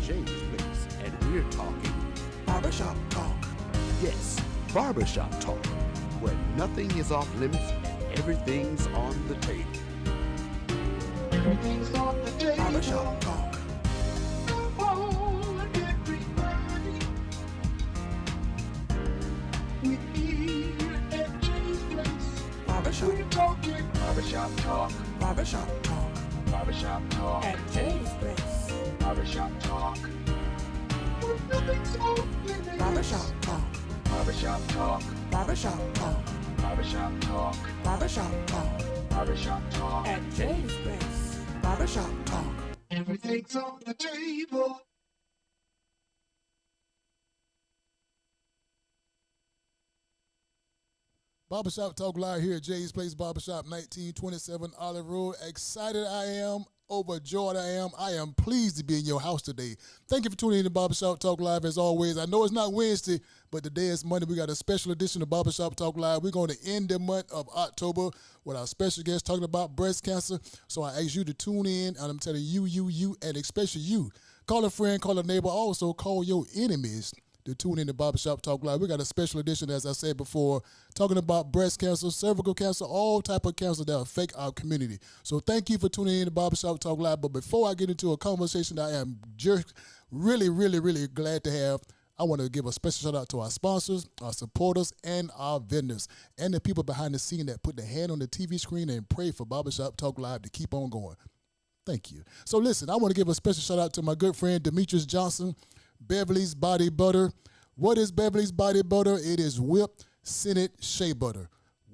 James Place, and we're talking Barbershop Talk. yes, barbershop talk, where nothing is off limits and everything's on the table. Everything's on the table. Barbershop Talk. Oh, and everybody, we here at James Place. Barbershop. We're talking barbershop talk, Barbershop Talk. barbershop talk, At James Place. barbershop talk. When nothing's off limits. Barbershop Talk. Barbershop talk, Barbershop Talk. barbershop talk, Barbershop Talk. barbershop talk. At James Place. Barbershop Talk. Everything's on the table. Barbershop Talk Live here at Jay's Place Barbershop, 1927 Olive Road. Excited I am, overjoyed I am. I am pleased to be in your house today. Thank you for tuning in to Barbershop Talk Live as always. I know it's not Wednesday, but today is Monday. We got a special edition of Barbershop Talk Live. We're going to end the month of October with our special guest talking about breast cancer. So I ask you to tune in, and I'm telling you, and especially you. Call a friend, call a neighbor, also call your enemies to tune in to Barbershop Talk Live. We got a special edition, as I said before, talking about breast cancer, cervical cancer, all type of cancer that affect our community. So thank you for tuning in to Barbershop Talk Live. But before I get into a conversation I am just really glad to have, I want to give a special shout out to our sponsors, our supporters, and our vendors, and the people behind the scene that put their hand on the TV screen and pray for Barbershop Talk Live to keep on going. Thank you. So listen, I want to give a special shout out to my good friend Demetrius Johnson, Beverly's Body Butter. What is Beverly's Body Butter? It is whipped scented shea butter.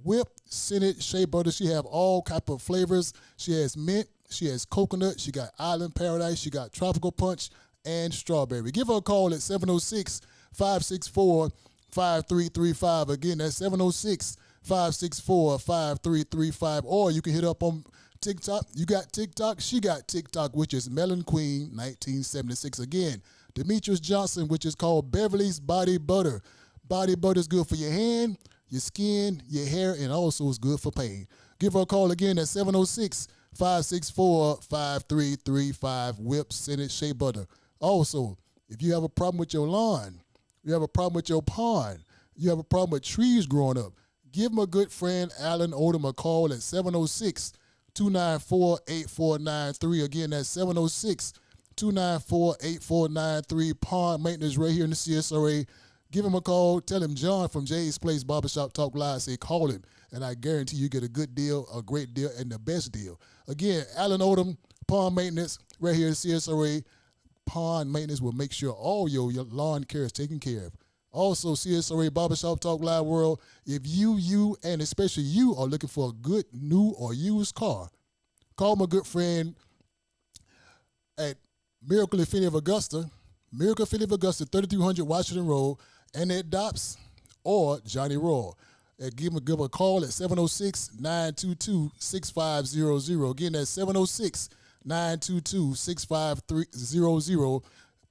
Whipped scented shea butter. She have all type of flavors. She has mint, she has coconut, she got Island Paradise, she got Tropical Punch, and strawberry. Give her a call at 706-564-5335. Again, that's 706-564-5335. Or you can hit up on TikTok. You got TikTok, she got TikTok, which is Melon Queen 1976. Again, Demetrius Johnson, which is called Beverly's Body Butter. Body butter is good for your hand, your skin, your hair, and also is good for pain. Give her a call again at 706-564-5335. Whip Scented Shea Butter. Also, if you have a problem with your lawn, you have a problem with your pond, you have a problem with trees growing up, give my good friend Alan Odom a call at 706-294-8493. Again, that's 706-294-8493. Pond maintenance right here in the CSRA. Give him a call. Tell him John from Jay's Place Barbershop Talk Live. Say call him, and I guarantee you get a good deal, a great deal, and the best deal. Again, Alan Odom, pond maintenance right here in CSRA. Pond maintenance will make sure all your lawn care is taken care of. Also, CSRA Barbershop Talk Live World, if you, and especially you are looking for a good new or used car, call my good friend at Miracle Infinity of Augusta, 3300 Washington Road, and at Dops or Johnny Roy. Give him a call at 706-922-6500. Again, that's 706-922-6500.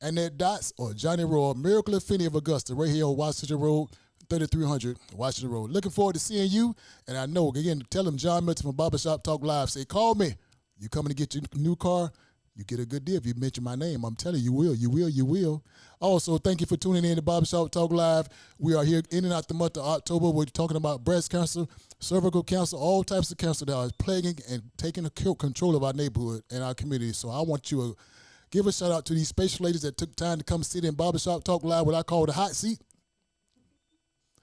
And at Dots or Johnny Roy, Miracle Infinity of Augusta, right here on Washington Road, 3300 Washington Road. Looking forward to seeing you. And I know, again, tell him John Milton from Barbershop Talk Live. Say, call me. You coming to get your new car? You get a good deal if you mention my name. I'm telling you, you will. Also, thank you for tuning in to Barbershop Talk Live. We are here in and out the month of October. We're talking about breast cancer, cervical cancer, all types of cancer that are plaguing and taking control of our neighborhood and our community. So I want you to give a shout out to these special ladies that took time to come sit in Barbershop Talk Live, what I call the hot seat.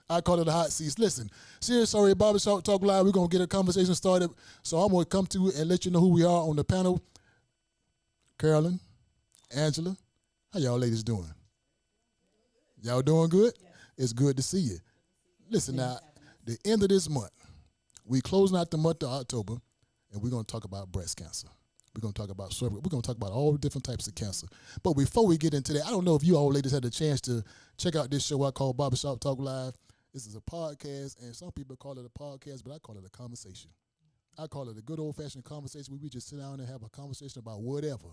I call it the hot seats. Listen, seriously, Barbershop Talk Live, we're going to get a conversation started. So I'm going to come to and let you know who we are on the panel. Carolyn, Angela, how y'all ladies doing? Y'all doing good? Yeah. It's good to see you. Listen now, the end of this month, we closing out the month of October, and we're going to talk about breast cancer. We're going to talk about cervical. We're going to talk about all the different types of cancer. But before we get into that, I don't know if you all ladies had a chance to check out this show I call Barbershop Talk Live. This is a podcast, and some people call it a podcast, but I call it a conversation. I call it a good old-fashioned conversation where we just sit down and have a conversation about whatever.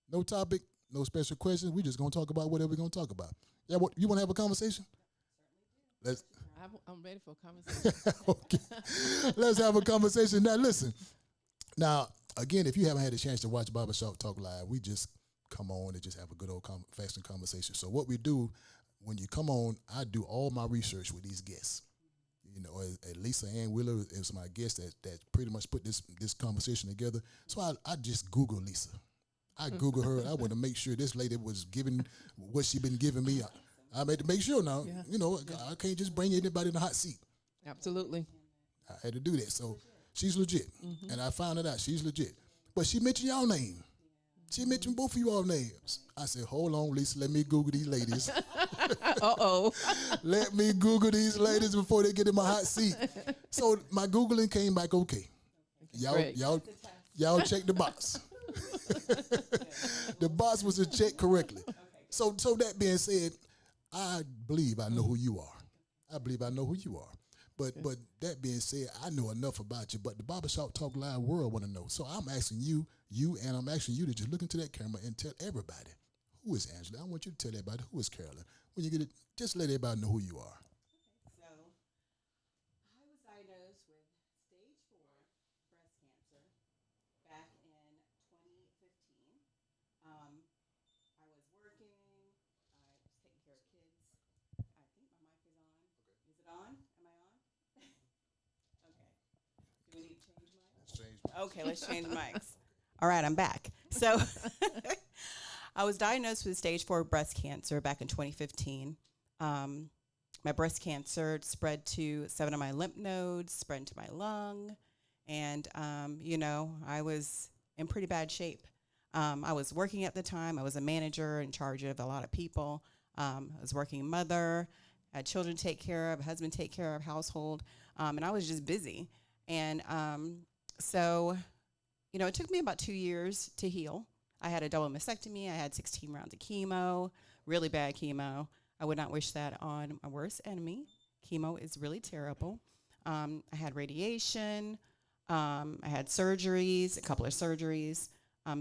No topic, no special questions. We just going to talk about whatever we're going to talk about. Yeah, you want to have a conversation? I'm ready for a conversation. Okay. Let's have a conversation. Now, listen. Now, again, if you haven't had a chance to watch Barbershop Talk Live, we just come on and just have a good old fashion conversation. So what we do when you come on, I do all my research with these guests. You know, Lisa Ann Wheeler is my guest that pretty much put this conversation together. So I just Google Lisa. I Google her. I want to make sure this lady was giving what she been giving me. I made to make sure now. Yeah. You know, I can't just bring anybody in the hot seat. Absolutely. I had to do that. So she's legit. And I found it out. She's legit. But she mentioned y'all name. She mentioned both of y'all names. I said, hold on, Lisa, let me Google these ladies. Uh-oh. Let me Google these ladies before they get in my hot seat. So my Googling came back okay. Great. Y'all check the box. The box was checked correctly. So that being said, I believe I know who you are. I believe I know who you are. But that being said, I know enough about you. But the Barbershop Talk Live world want to know. So I'm asking you, and I'm asking you to just look into that camera and tell everybody, who is Angela? I want you to tell everybody, who is Carolyn? When you get it, just let everybody know who you are. So, I was diagnosed with stage 4 breast cancer back in 2015. I was working, I was taking care of kids. I think my mic is on. Is it on? Am I on? Okay. Do we need to change mics? Okay, let's change mics. All right, I'm back. So, I was diagnosed with stage 4 breast cancer back in 2015. My breast cancer spread to 7 of my lymph nodes, spread into my lung, and, I was in pretty bad shape. I was working at the time. I was a manager in charge of a lot of people. I was working mother, had children to take care of, husband to take care of, household, and I was just busy. And so, it took me about 2 years to heal. I had a double mastectomy. I had 16 rounds of chemo, really bad chemo. I would not wish that on my worst enemy. Chemo is really terrible. I had radiation. I had surgeries, a couple of surgeries.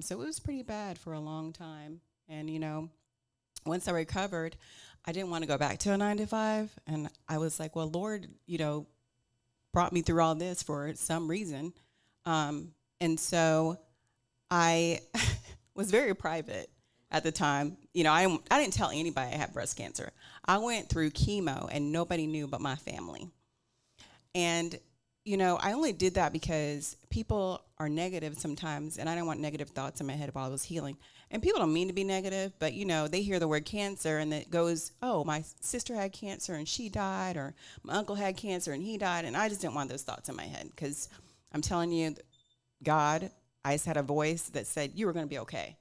So it was pretty bad for a long time. And, once I recovered, I didn't want to go back to a 9 to 5. And I was like, well, Lord, brought me through all this for some reason. And so I was very private at the time. I didn't tell anybody I had breast cancer. I went through chemo and nobody knew but my family. And, I only did that because people are negative sometimes, and I didn't want negative thoughts in my head while I was healing. And people don't mean to be negative, but, they hear the word cancer and it goes, oh, my sister had cancer and she died, or my uncle had cancer and he died. And I just didn't want those thoughts in my head, because I'm telling you, God, I just had a voice that said, you were going to be okay,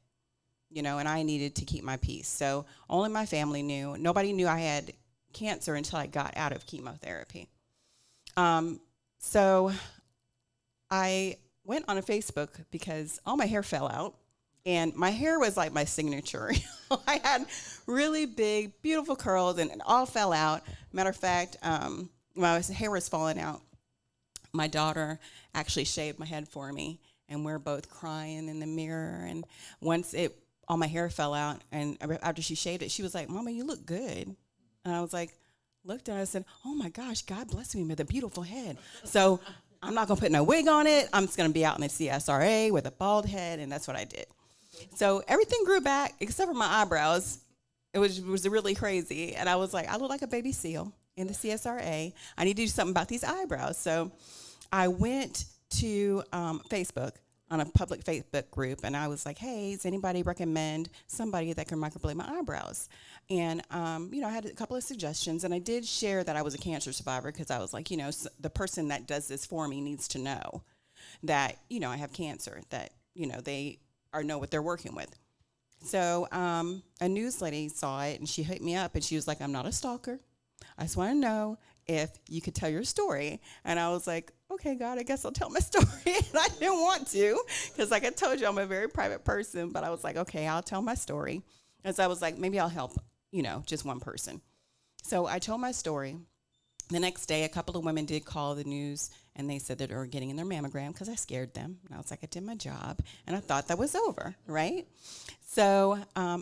and I needed to keep my peace. So only my family knew. Nobody knew I had cancer until I got out of chemotherapy. So I went on a Facebook because all my hair fell out, and my hair was like my signature. I had really big, beautiful curls, and it all fell out. Matter of fact, my hair was falling out. My daughter actually shaved my head for me, and we're both crying in the mirror. And once all my hair fell out, and after she shaved it, she was like, Mama, you look good. And I was like, looked at her and I said, oh my gosh, God bless me with a beautiful head. So I'm not going to put no wig on it. I'm just going to be out in the CSRA with a bald head, and that's what I did. So everything grew back except for my eyebrows. It was really crazy. And I was like, I look like a baby seal in the CSRA. I need to do something about these eyebrows. So I went to Facebook, on a public Facebook group, and I was like, hey, does anybody recommend somebody that can microblade my eyebrows? And, I had a couple of suggestions, and I did share that I was a cancer survivor, because I was like, the person that does this for me needs to know that, I have cancer, that, they know what they're working with. So a news lady saw it, and she hit me up, and she was like, I'm not a stalker. I just want to know if you could tell your story. And I was like, okay, God, I guess I'll tell my story. And I didn't want to, because like I told you, I'm a very private person. But I was like, okay, I'll tell my story. As I was like, maybe I'll help, just one person. So I told my story. The next day, a couple of women did call the news, and they said that they were getting in their mammogram, because I scared them. And I was like, I did my job, and I thought that was over, right? So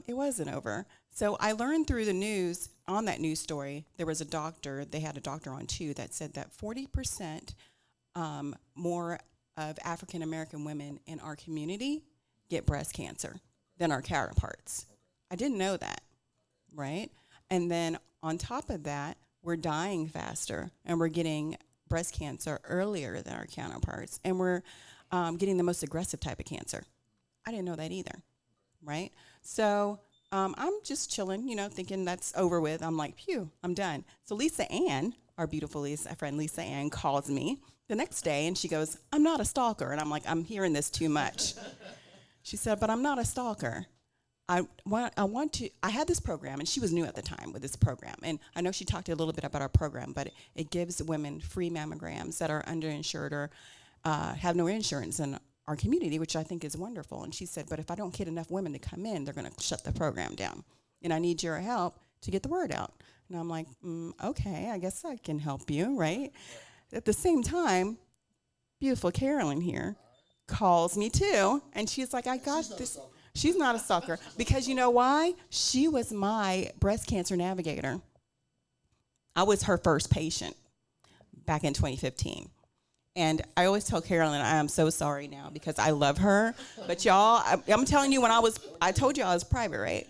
it wasn't over. So I learned through the news, on that news story, there was a doctor, they had a doctor on too, that said that 40% more of African-American women in our community get breast cancer than our counterparts. I didn't know that, right? And then on top of that, we're dying faster, and we're getting breast cancer earlier than our counterparts, and we're getting the most aggressive type of cancer. I didn't know that either, right? So I'm just chilling, thinking that's over with. I'm like, phew, I'm done. So Lisa Ann, our beautiful friend Lisa Ann, calls me the next day, and she goes, I'm not a stalker. And I'm like, I'm hearing this too much. She said, but I'm not a stalker. I had this program, and she was new at the time with this program. And I know she talked a little bit about our program, but it gives women free mammograms that are underinsured or have no insurance in our community, which I think is wonderful. And she said, but if I don't get enough women to come in, they're going to shut the program down. And I need your help to get the word out. And I'm like, okay, I guess I can help you, right? At the same time, beautiful Carolyn here calls me too, and she's like, I got this. She's not a stalker, because you know why? She was my breast cancer navigator. I was her first patient back in 2015. And I always tell Carolyn, I am so sorry now because I love her. But y'all, I'm telling you, I told you I was private, right?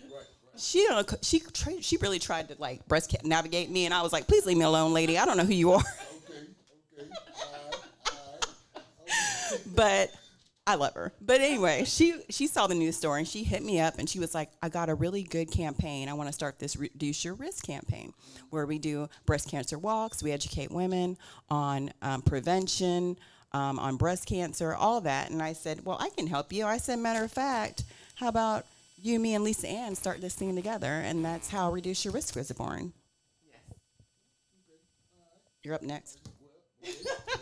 She really tried to like navigate me, and I was like, please leave me alone, lady. I don't know who you are. Okay. But I love her. But anyway, she saw the news story, and she hit me up, and she was like, I got a really good campaign. I want to start this Reduce Your Risk campaign, where we do breast cancer walks. We educate women on prevention, on breast cancer, all that. And I said, well, I can help you. I said, matter of fact, how about you, me, and Lisa Ann start this thing together? And that's how Reduce Your Risk was born. Yes. You're up next.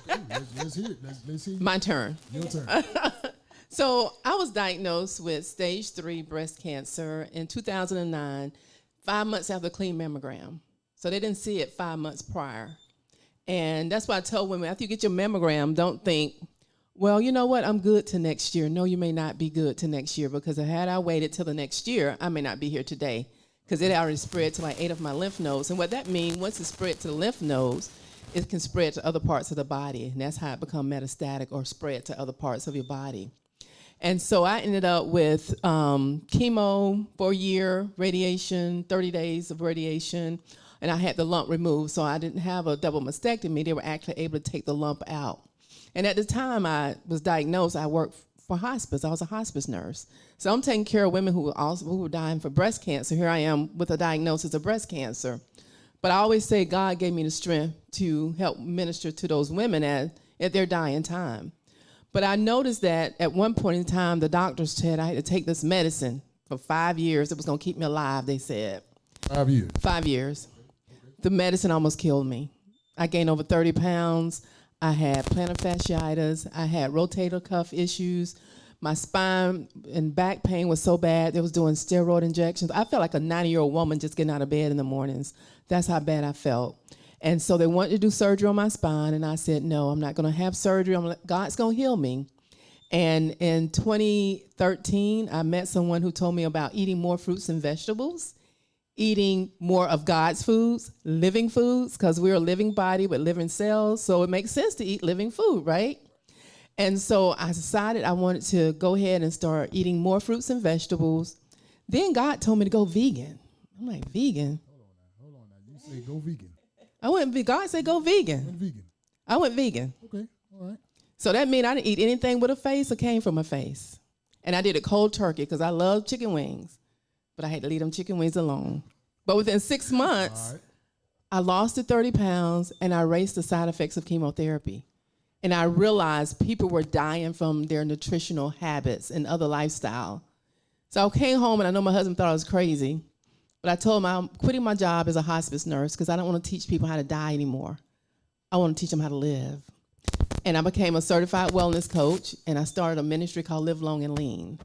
Let's hear it. Let's hear it. My turn. Your turn. So I was diagnosed with stage 3 breast cancer in 2009, 5 months after a clean mammogram. So they didn't see it 5 months prior. And that's why I tell women, after you get your mammogram, don't think, well, you know what, I'm good to next year. No, you may not be good to next year, because had I waited till the next year, I may not be here today, because it already spread to like 8 of my lymph nodes. And what that means, once it spread to the lymph nodes, it can spread to other parts of the body, and that's how it becomes metastatic or spread to other parts of your body. And so I ended up with chemo for a year, radiation, 30 days of radiation, and I had the lump removed, so I didn't have a double mastectomy. They were actually able to take the lump out. And at the time I was diagnosed, I worked for hospice. I was a hospice nurse. So I'm taking care of women who were dying for breast cancer. Here I am with a diagnosis of breast cancer. But I always say God gave me the strength to help minister to those women at their dying time. But I noticed that at one point in time, the doctors said I had to take this medicine for 5 years. It was going to keep me alive, they said. 5 years? 5 years. The medicine almost killed me. I gained over 30 pounds. I had plantar fasciitis. I had rotator cuff issues. My spine and back pain was so bad, they was doing steroid injections. I felt like a 90-year-old woman just getting out of bed in the mornings. That's how bad I felt. And so they wanted to do surgery on my spine, and I said, no, I'm not going to have surgery. God's going to heal me. And in 2013, I met someone who told me about eating more fruits and vegetables, eating more of God's foods, living foods, because we're a living body with living cells, so it makes sense to eat living food, right? And so I decided I wanted to go ahead and start eating more fruits and vegetables. Then God told me to go vegan. I'm like, vegan? Hold on now. You say go vegan. God said go vegan. Went vegan. I went vegan. Okay, all right. So that means I didn't eat anything with a face or came from a face. And I did it cold turkey because I love chicken wings. But I had to leave them chicken wings alone. But within 6 months, I lost the 30 pounds and I erased the side effects of chemotherapy. And I realized people were dying from their nutritional habits and other lifestyle. So I came home, and I know my husband thought I was crazy, but I told him I'm quitting my job as a hospice nurse because I don't want to teach people how to die anymore. I want to teach them how to live. And I became a certified wellness coach, and I started a ministry called Live Long and Lean,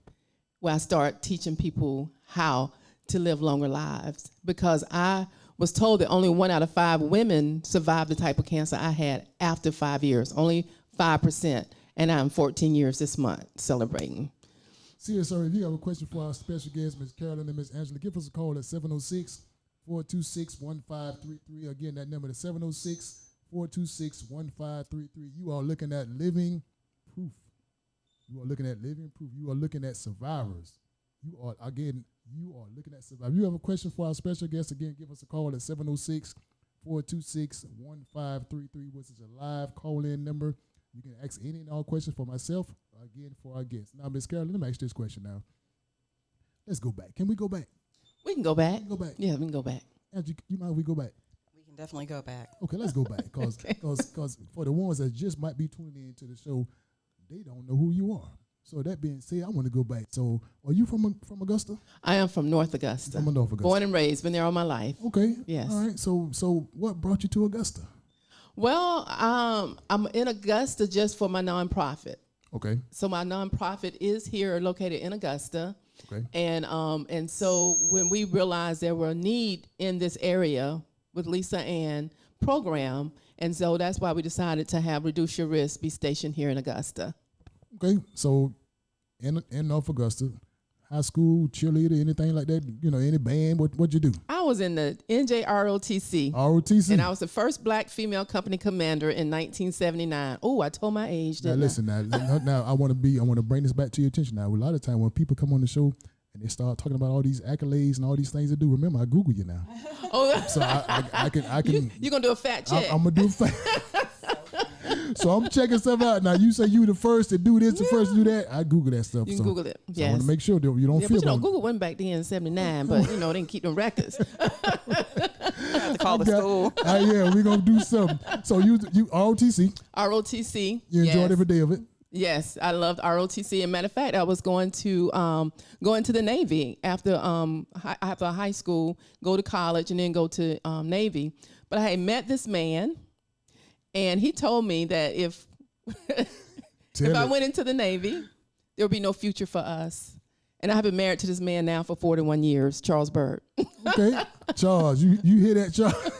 where I started teaching people how to live longer lives, because I was told that only 1 out of 5 women survived the type of cancer I had after 5 years, only 5%. And I'm 14 years this month celebrating. CSR, if you have a question for our special guest, Ms. Carolyn and Ms. Angela, give us a call at 706-426-1533. Again, that number is 706-426-1533. You are looking at living proof. You are looking at living proof. You are looking at survivors You are looking at Survivor. If you have a question for our special guest, again, give us a call at 706-426-1533, which is a live call-in number. You can ask any and all questions for myself, again, for our guests. Now, Miss Carolyn, let me ask this question now. Let's go back. Can we go back? We can go back. We can go back. Yeah, we can go back. Angie, you mind if we go back? We can definitely go back. Okay, let's go back. Because for the ones that just might be tuning in to the show, they don't know who you are. So that being said, I want to go back. So are you from Augusta? I am from North Augusta. From North Augusta. Born and raised. Been there all my life. Okay. Yes. All right. So what brought you to Augusta? Well, I'm in Augusta just for my nonprofit. Okay. So my nonprofit is here, located in Augusta. Okay. And so when we realized there were a need in this area with Lisa Ann program, and so that's why we decided to have Reduce Your Risk be stationed here in Augusta. Okay. So in North Augusta, high school, cheerleader, anything like that, any band, what'd you do? I was in the NJROTC. ROTC? And I was the first black female company commander in 1979. Oh, I told my age, Now didn't listen, now I want to bring this back to your attention. Now, a lot of time when people come on the show and they start talking about all these accolades and all these things they do, remember I Google you now. Oh, So I can. You're going to do a fact check. I'm gonna do a fact. So I'm checking stuff out. Now you say you the first to do this, the first to do that. I Google that stuff. You can Google it. So Yes. I want to make sure that you don't Yeah, feel. but Google wasn't back then in 79, but they didn't keep them records. have to call the school. Yeah, we're gonna do something. So you ROTC. ROTC. You enjoyed every day of it. Yes, I loved ROTC. And matter of fact, I was going to go into the Navy after high school, go to college, and then go to Navy. But I had met this man, and he told me that if I went into the Navy, there would be no future for us. And I've been married to this man now for 41 years, Charles Bird. Okay, Charles, you hear that, Charles?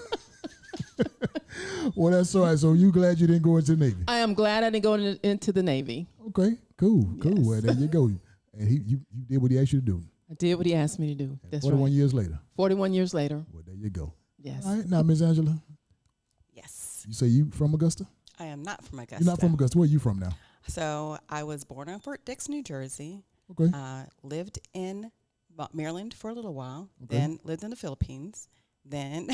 Well, that's all right. So you glad you didn't go into the Navy? I am glad I didn't go into the Navy. Okay, cool. Yes. Well, there you go. And you did what he asked you to do. I did what he asked me to do. That's 41 right. years later. 41 years later. Well, there you go. Yes. All right, now, Ms. Angela, Yes. you say you from Augusta? I am not from Augusta. You're not from Augusta. Where are you from now? So I was born in Fort Dix, New Jersey. Okay. Lived in Maryland for a little while. Okay. Then lived in the Philippines. Then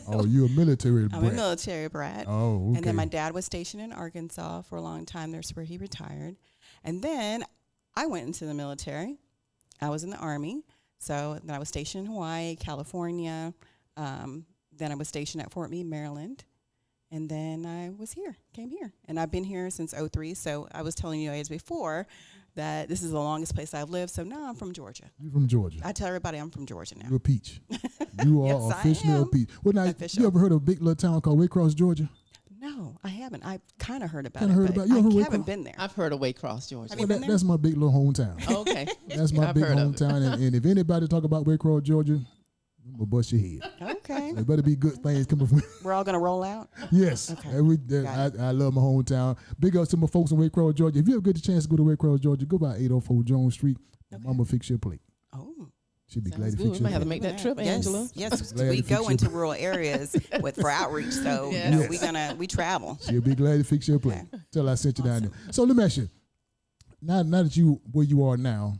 Oh, you a military brat. I'm a military brat. Oh, okay. And then my dad was stationed in Arkansas for a long time. That's where he retired. And then I went into the military. I was in the Army. So then I was stationed in Hawaii, California. Then I was stationed at Fort Meade, Maryland. And then I was here, came here. And I've been here since '03. So I was telling you guys before that this is the longest place I've lived. So now I'm from Georgia. You from Georgia. I tell everybody I'm from Georgia now. You're a peach. You are Yes, I officially a am. peach. Well, now, Official. you ever heard of a big little town called Waycross, Georgia? No, I haven't. I kind of heard about Kinda it. heard but about it. You ever heard I of haven't Waycross? been there. I've heard of Waycross, Georgia. Have Well, you been there? that's my big little hometown. Okay. That's my I've big heard of it. hometown. And if anybody talk about Waycross, Georgia, I'm going to bust your head. Okay. There better be good things coming from We're all going to roll out? Yes. Okay. Got I love my hometown. Big ups to my folks in Waycross, Georgia. If you ever get the chance to go to Waycross, Georgia, go by 804 Jones Street. My Okay. mama fix your plate. Oh. She'll be Sounds glad to good. fix We your might have to plate. make that trip, yes. Angela. Yes, Glad we to fix go your into plate. rural areas for outreach. So, Yes. we travel. She'll be glad to fix your plate. Tell her I sent you down there. So let me ask you. Now that you where you are now,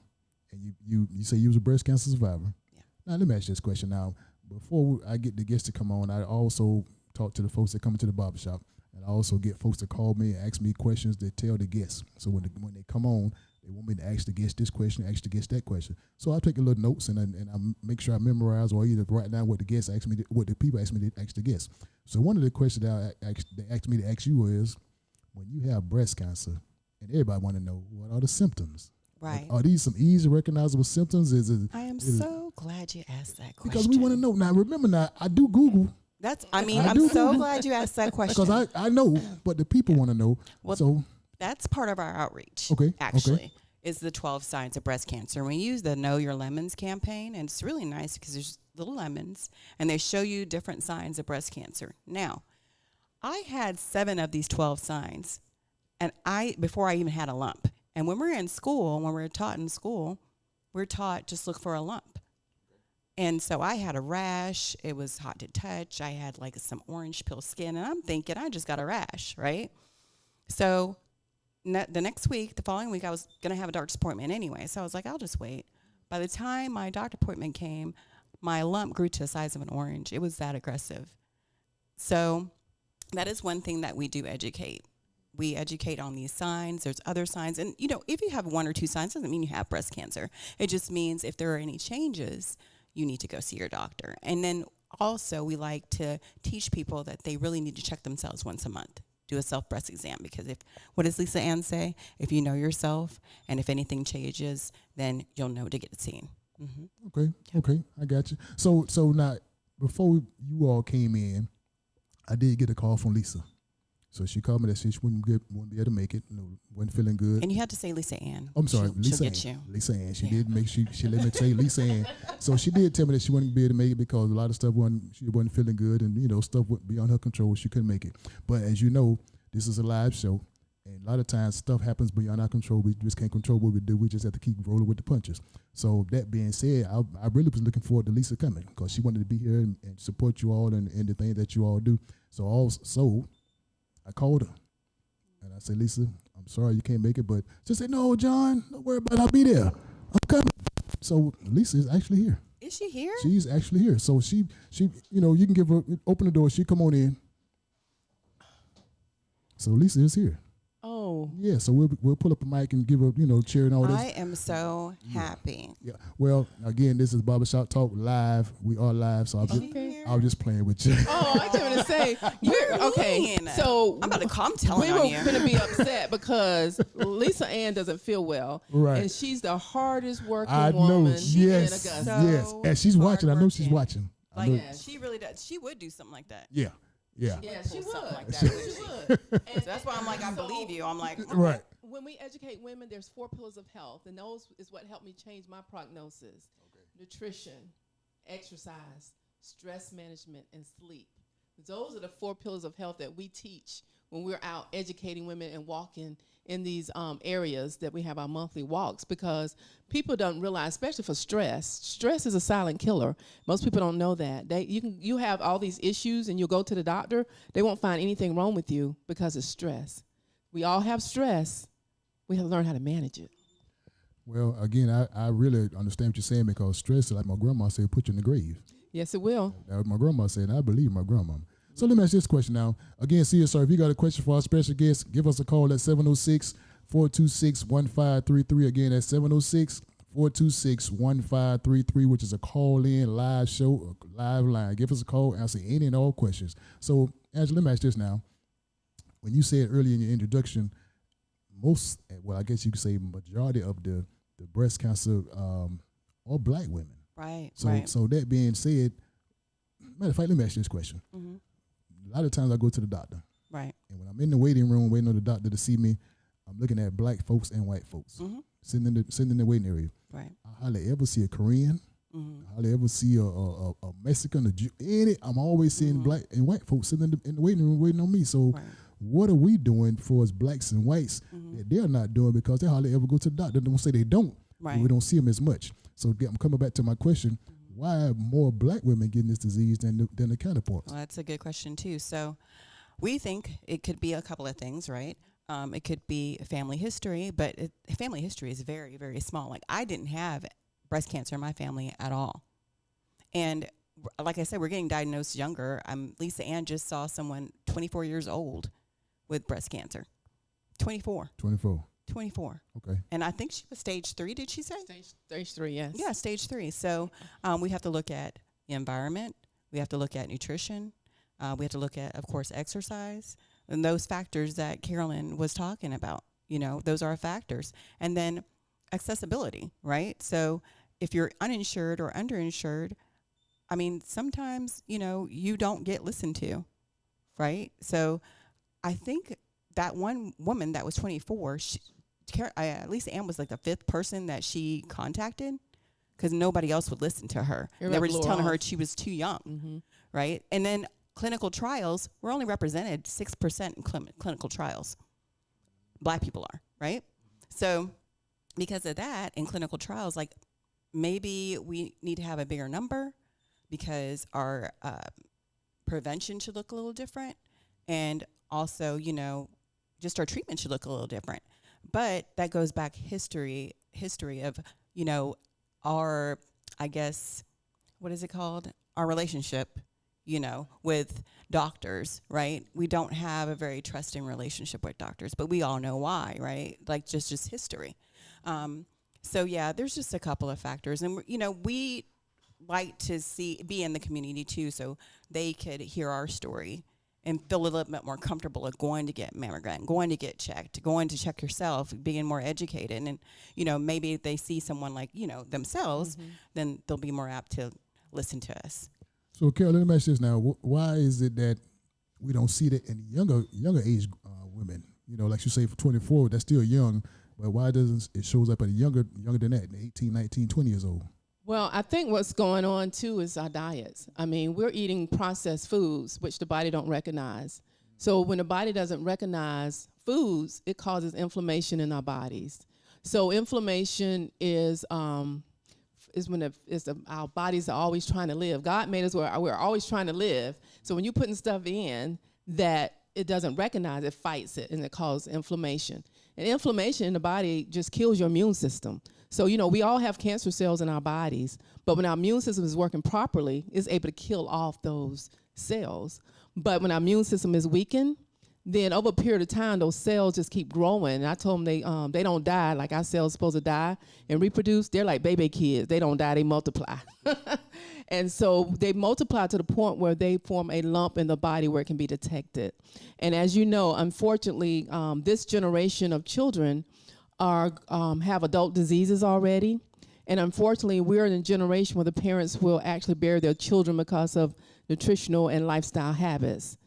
and you say you was a breast cancer survivor. Yeah. Now let me ask you this question. Now, before I get the guests to come on, I also talk to the folks that come into the barbershop, and I also get folks to call me and ask me questions that tell the guests. So when they come on, they want me to ask the guest this question, ask the guest that question. So I take a little notes and I make sure I memorize or either write down what the guests ask me, what the people ask me to ask the guests. So one of the questions that they asked me to ask you is, when you have breast cancer, and everybody want to know, what are the symptoms? Right. Are these some easy recognizable symptoms? I am so glad you asked that question. Because we want to know. Now remember, I do Google. I do I'm so Google. glad you asked that question. Because I know, but the people want to know. Well, so That's part of our outreach. Okay, Actually, okay. is the 12 signs of breast cancer. We use the Know Your Lemons campaign, and it's really nice because there's little lemons, and they show you different signs of breast cancer. Now, I had 7 of these 12 signs, and before I even had a lump. And when we're in school, when we're taught in school, we're taught just look for a lump. And so I had a rash. It was hot to touch. I had like some orange peel skin, and I'm thinking I just got a rash, right? So the next week, the following week, I was going to have a doctor's appointment anyway. So I was like, I'll just wait. By the time my doctor appointment came, my lump grew to the size of an orange. It was that aggressive. So that is one thing that we do educate. We educate on these signs. There's other signs. And, you know, if you have one or two signs, doesn't mean you have breast cancer. It just means if there are any changes, you need to go see your doctor. And then also we like to teach people that they really need to check themselves once a month. Do a self-breast exam, because what does Lisa Ann say? If you know yourself and if anything changes, then you'll know to get it seen. Mm-hmm. Okay, I got you. So now, before you all came in, I did get a call from Lisa. So she called me that she wouldn't be able to make it, wasn't feeling good. And you have to say Lisa Ann. I'm sorry, Lisa Ann. Get you. Lisa Ann. She did make she let me say Lisa Ann. So she did tell me that she wouldn't be able to make it because a lot of stuff she wasn't feeling good, and stuff would be on her control. She couldn't make it. But as you know, this is a live show, and a lot of times stuff happens beyond our control. We just can't control what we do. We just have to keep rolling with the punches. So that being said, I really was looking forward to Lisa coming because she wanted to be here and support you all and the things that you all do. So I called her. And I said, Lisa, I'm sorry you can't make it, but she said, no, John, don't worry about it. I'll be there. I'm coming. So Lisa is actually here. Is she here? She's actually here. So she, you can give her, open the door. She come on in. So Lisa is here. Oh. Yeah, so we'll pull up a mic and give her, chair and all this. I am so happy. Yeah. Well, again, this is Barbershop Talk live. We are live, so I was just playing with you. Oh, I was going to say, okay. So I'm about to call. I'm telling we on were you. going to be upset because Lisa Ann doesn't feel well, Right. And she's the hardest working I woman know. in Yes. Augusta. Yes. And she's watching. I know she's watching. I know. She really does. She would do something like that. Yeah. Yeah. Yeah, she would. Something like that. She would. So that's why I'm like, I believe you. I'm like, Right. When we educate women, there's 4 pillars of health, and those is what helped me change my prognosis. Okay. Nutrition, exercise, stress management, and sleep. Those are the 4 pillars of health that we teach when we're out educating women and walking in these areas that we have our monthly walks, because people don't realize, especially for stress is a silent killer. Most people don't know that. You have all these issues and you'll go to the doctor, they won't find anything wrong with you because it's stress. We all have stress. We have to learn how to manage it. Well, again, I really understand what you're saying, because stress, like my grandma said, put you in the grave. Yes, it will. That's what my grandma said, and I believe my grandma. So let me ask this question now. Again, see you, sir. If you got a question for our special guest, give us a call at 706-426-1533. Again, that's 706-426-1533, which is a call-in live show, live line. Give us a call, answer any and all questions. So, Angela, let me ask this now. When you said earlier in your introduction, I guess you could say majority of the breast cancer are black women. right. So that being said, matter of fact, let me ask you this question. Mm-hmm. A lot of times I go to the doctor. Right. And when I'm in the waiting room waiting on the doctor to see me, I'm looking at black folks and white folks sitting in the waiting area. Right. I hardly ever see a Korean. I hardly ever see a Mexican, a Jew. I'm always seeing black and white folks sitting in the waiting room waiting on me. So what are we doing for us blacks and whites that they're not doing, because they hardly ever go to the doctor? They don't say they don't. Right. But we don't see them as much. So I'm coming back to my question. Why are more black women getting this disease than the counterparts? Well, that's a good question, too. So we think it could be a couple of things, right? It could be family history, but family history is very, very small. Like, I didn't have breast cancer in my family at all. And like I said, we're getting diagnosed younger. Lisa Ann just saw someone 24 years old with breast cancer. 24. 24. Okay. And I think she was stage 3, did she say? Stage 3, yes. Yeah, stage 3. So we have to look at the environment. We have to look at nutrition. We have to look at, of course, exercise. And those factors that Carolyn was talking about, those are factors. And then accessibility, right? So if you're uninsured or underinsured, sometimes, you don't get listened to, right? So I think that one woman that was 24, Lisa Ann was like the 5th person that she contacted, because nobody else would listen to her. They were just telling her she was too young, right? And then clinical trials, we're only represented 6% in clinical trials. Black people are, right? So because of that, in clinical trials, like, maybe we need to have a bigger number, because our prevention should look a little different. And also, just our treatment should look a little different. But that goes back history of, our, I guess, what is it called? Our relationship, with doctors, right? We don't have a very trusting relationship with doctors, but we all know why, right? Like just history. So yeah, there's just a couple of factors, and we like to be in the community too, so they could hear our story and feel a little bit more comfortable of going to get mammogram, going to get checked, going to check yourself, being more educated. And, maybe if they see someone like, themselves, then they'll be more apt to listen to us. So, Carol, let me ask you this now. Why is it that we don't see that in younger age women? Like you say, for 24, that's still young. But why doesn't it shows up at younger than that, 18, 19, 20 years old? Well, I think what's going on too is our diets. I mean, we're eating processed foods, which the body don't recognize. So when the body doesn't recognize foods, it causes inflammation in our bodies. So inflammation is when our bodies are always trying to live. God made us where we're always trying to live. So when you're putting stuff in that it doesn't recognize, it fights it, and it causes inflammation. And inflammation in the body just kills your immune system. So, we all have cancer cells in our bodies, but when our immune system is working properly, it's able to kill off those cells. But when our immune system is weakened, then over a period of time, those cells just keep growing. And I told them they don't die like our cells supposed to die and reproduce. They're like baby kids. They don't die, they multiply. And so they multiply to the point where they form a lump in the body where it can be detected. And as you know, unfortunately, this generation of children have adult diseases already. And unfortunately, we're in a generation where the parents will actually bury their children because of nutritional and lifestyle habits.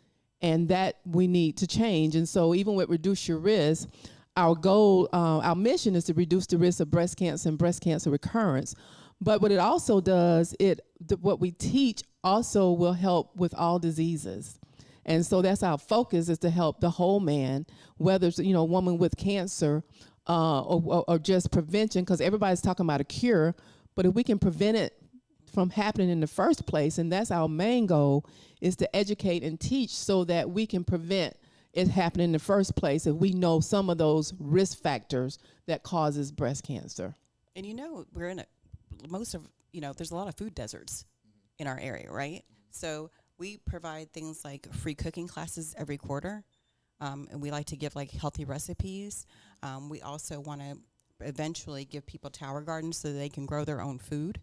And that we need to change. And so even with Reduce Your Risk, our goal, our mission is to reduce the risk of breast cancer and breast cancer recurrence. But what it also does, what we teach also will help with all diseases. And so that's our focus, is to help the whole man, whether it's, a woman with cancer or just prevention, because everybody's talking about a cure. But if we can prevent it from happening in the first place, and that's our main goal, is to educate and teach so that we can prevent it happening in the first place if we know some of those risk factors that causes breast cancer. And we're in there's a lot of food deserts in our area, right? So we provide things like free cooking classes every quarter, and we like to give like healthy recipes. We also want to eventually give people tower gardens so they can grow their own food,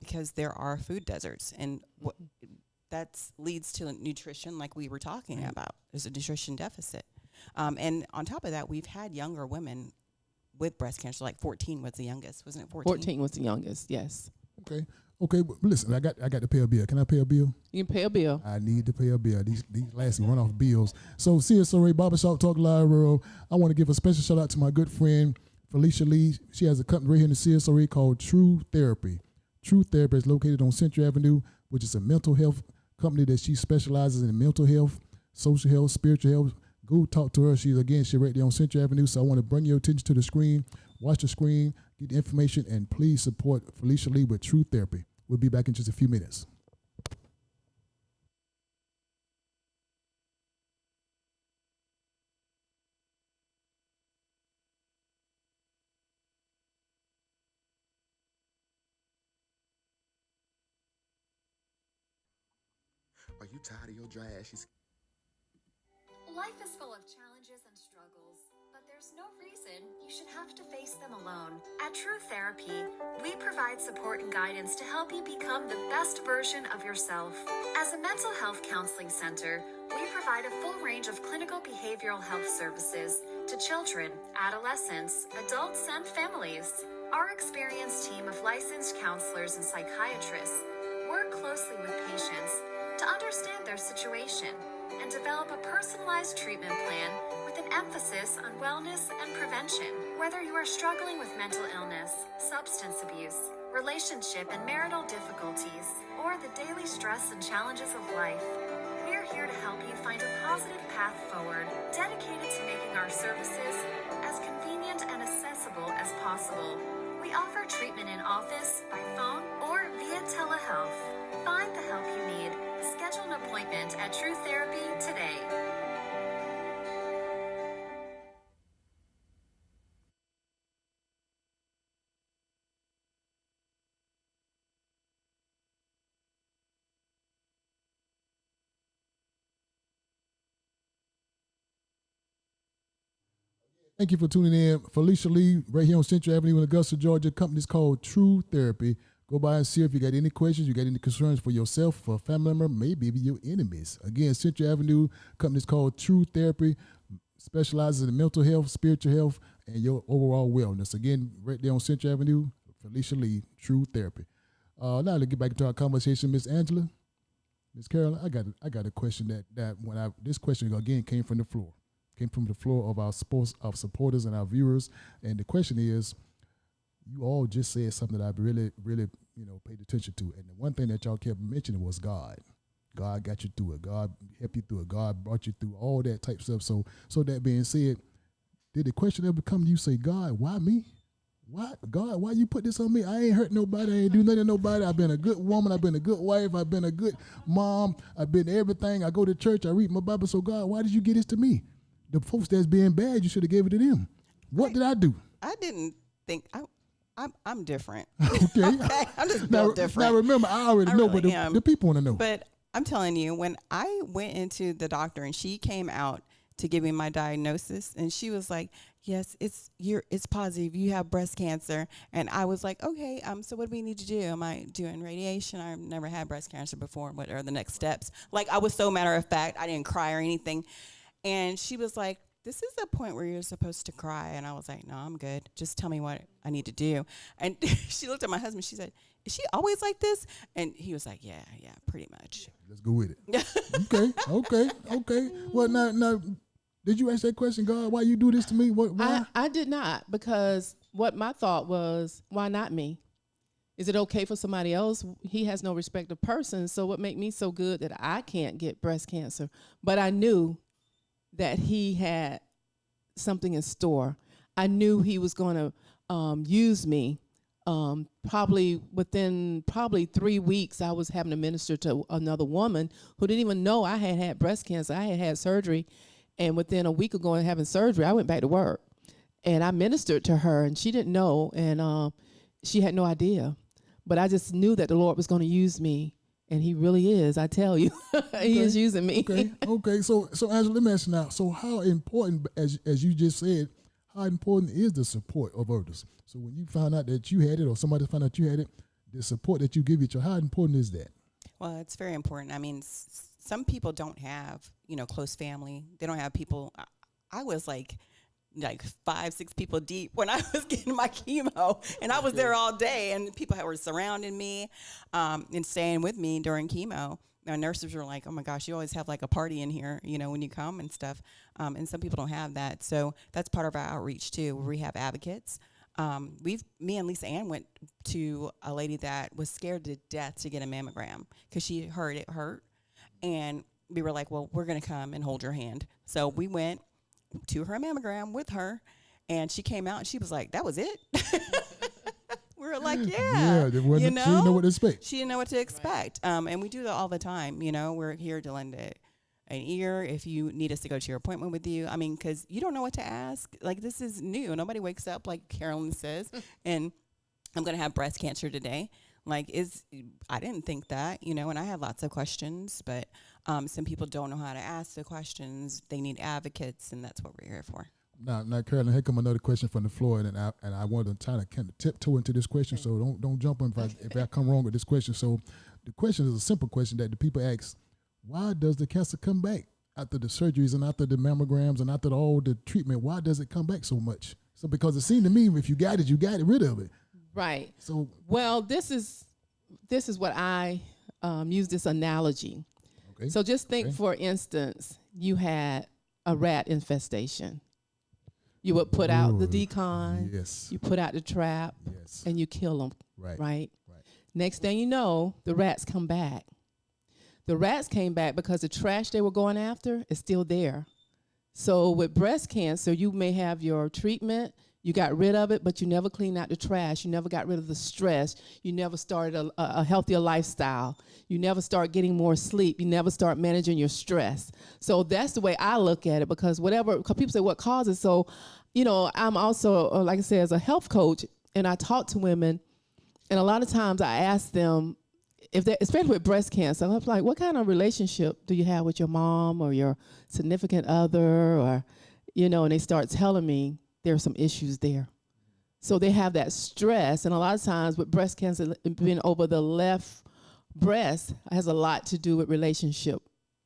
because there are food deserts, and that leads to nutrition, like we were talking about. There's a nutrition deficit. And on top of that, we've had younger women with breast cancer, like 14 was the youngest, wasn't it 14? 14 was the youngest, yes. Okay, but listen, I got to pay a bill. Can I pay a bill? You can pay a bill. I need to pay a bill. These last run off bills. So CSRA Barbershop Talk Live World, I want to give a special shout out to my good friend Felicia Lee. She has a company right here in the CSRA called True Therapy. True Therapy is located on Central Avenue, which is a mental health company that she specializes in mental health, social health, spiritual health. Go talk to her. She's right there on Central Avenue. So I want to bring your attention to the screen. Watch the screen, get the information, and please support Felicia Lee with True Therapy. We'll be back in just a few minutes. Are you tired of your dry ashes? Life is full of challenges and struggles, but there's no reason you should have to face them alone. At True Therapy, we provide support and guidance to help you become the best version of yourself. As a mental health counseling center, we provide a full range of clinical behavioral health services to children, adolescents, adults, and families. Our experienced team of licensed counselors and psychiatrists work closely with patients to understand their situation and develop a personalized treatment plan with an emphasis on wellness and prevention. Whether you are struggling with mental illness, substance abuse, relationship and marital difficulties, or the daily stress and challenges of life, we're here to help you find a positive path forward, dedicated to making our services as convenient and accessible as possible. We offer treatment in office, by phone, or via telehealth. Find the help you need. Schedule an appointment at True Therapy today. Thank you for tuning in. Felicia Lee, right here on Central Avenue in Augusta, Georgia. Company's called True Therapy. Go by and see if you got any questions, you got any concerns for yourself, for a family member, maybe even your enemies. Again, Central Avenue, company's called True Therapy, specializes in mental health, spiritual health, and your overall wellness. Again, right there on Central Avenue, Felicia Lee, True Therapy. Now to get back into our conversation, Miss Angela, Miss Carolyn, I got a question this question again came from the floor. Came from the floor of our supporters and our viewers. And the question is, you all just said something that I really, really, paid attention to. And the one thing that y'all kept mentioning was God. God got you through it. God helped you through it. God brought you through all that type of stuff. So that being said, did the question ever come to you, say, God, why me? Why, God, why you put this on me? I ain't hurt nobody. I ain't do nothing to nobody. I've been a good woman. I've been a good wife. I've been a good mom. I've been everything. I go to church. I read my Bible. So, God, why did you get this to me? The folks that's being bad, you should have gave it to them. What did I do? I didn't think I'm different. Okay. Okay, I'm just built different. Now remember, I already know, really but the people want to know. But I'm telling you, when I went into the doctor and she came out to give me my diagnosis, and she was like, "Yes, it's positive. You have breast cancer." And I was like, "Okay, so what do we need to do? Am I doing radiation? I've never had breast cancer before. What are the next steps?" Like, I was so matter of fact. I didn't cry or anything. And she was like, "This is the point where you're supposed to cry." And I was like, "No, I'm good. Just tell me what I need to do." And she looked at my husband. She said, "Is she always like this?" And he was like, yeah, pretty much. Let's go with it. Okay. Well, now, did you ask that question, God? Why you do this to me? Why? I did not, because what my thought was, why not me? Is it okay for somebody else? He has no respect of person. So what made me so good that I can't get breast cancer? But I knew that he had something in store. I knew he was going to use me. Within 3 weeks, I was having to minister to another woman who didn't even know I had breast cancer. I had surgery, and within a week of going and having surgery, I went back to work, and I ministered to her, and she didn't know, and she had no idea. But I just knew that the Lord was going to use me. And he really is, I tell you. He is using me. Okay. So Angela, let me ask you now. So how important, as you just said, how important is the support of others? So when you found out that you had it, or somebody found out you had it, the support that you give each other, how important is that? Well, it's very important. I mean, some people don't have, close family. They don't have people. I was like 5-6 people deep when I was getting my chemo, and I was there all day, and people were surrounding me and staying with me during chemo. Our nurses were like, "Oh my gosh, you always have like a party in here, when you come and stuff." And some people don't have that, so that's part of our outreach too. We have advocates. Me and Lisa Ann went to a lady that was scared to death to get a mammogram because she heard it hurt, and we were like, "Well, we're gonna come and hold your hand." So we went to her mammogram with her, and she came out and she was like, "That was it." We were like, yeah, she didn't know what to expect. She didn't know what to expect. And we do that all the time. We're here to lend an ear if you need us to go to your appointment with you. I mean, because you don't know what to ask. Like, this is new. Nobody wakes up, like Carolyn says, and I'm going to have breast cancer today. Like, I didn't think that, and I had lots of questions, but some people don't know how to ask the questions. They need advocates, and that's what we're here for. Now, Carolyn, here come another question from the floor, and I want to kind of tiptoe into this question, okay. So don't jump in if I come wrong with this question. So the question is a simple question that the people ask: why does the cancer come back after the surgeries and after the mammograms and after all the treatment? Why does it come back so much? So because it seemed to me, if you got it rid of it. Right. So well, this is what I use this analogy. Okay. So just think, for instance, you had a rat infestation. You would put out the decon, yes. You put out the trap, yes. And you kill them, right? Right. Next thing you know, the rats come back. The rats came back because the trash they were going after is still there. So with breast cancer, you may have your treatment, you got rid of it, but you never cleaned out the trash. You never got rid of the stress. You never started a healthier lifestyle. You never start getting more sleep. You never start managing your stress. So that's the way I look at it, because people say what causes. So, I'm also, like I said, as a health coach, and I talk to women, and a lot of times I ask them, especially with breast cancer, I'm like, what kind of relationship do you have with your mom or your significant other, or, and they start telling me there's some issues there. So they have that stress, and a lot of times with breast cancer being over the left breast has a lot to do with relationship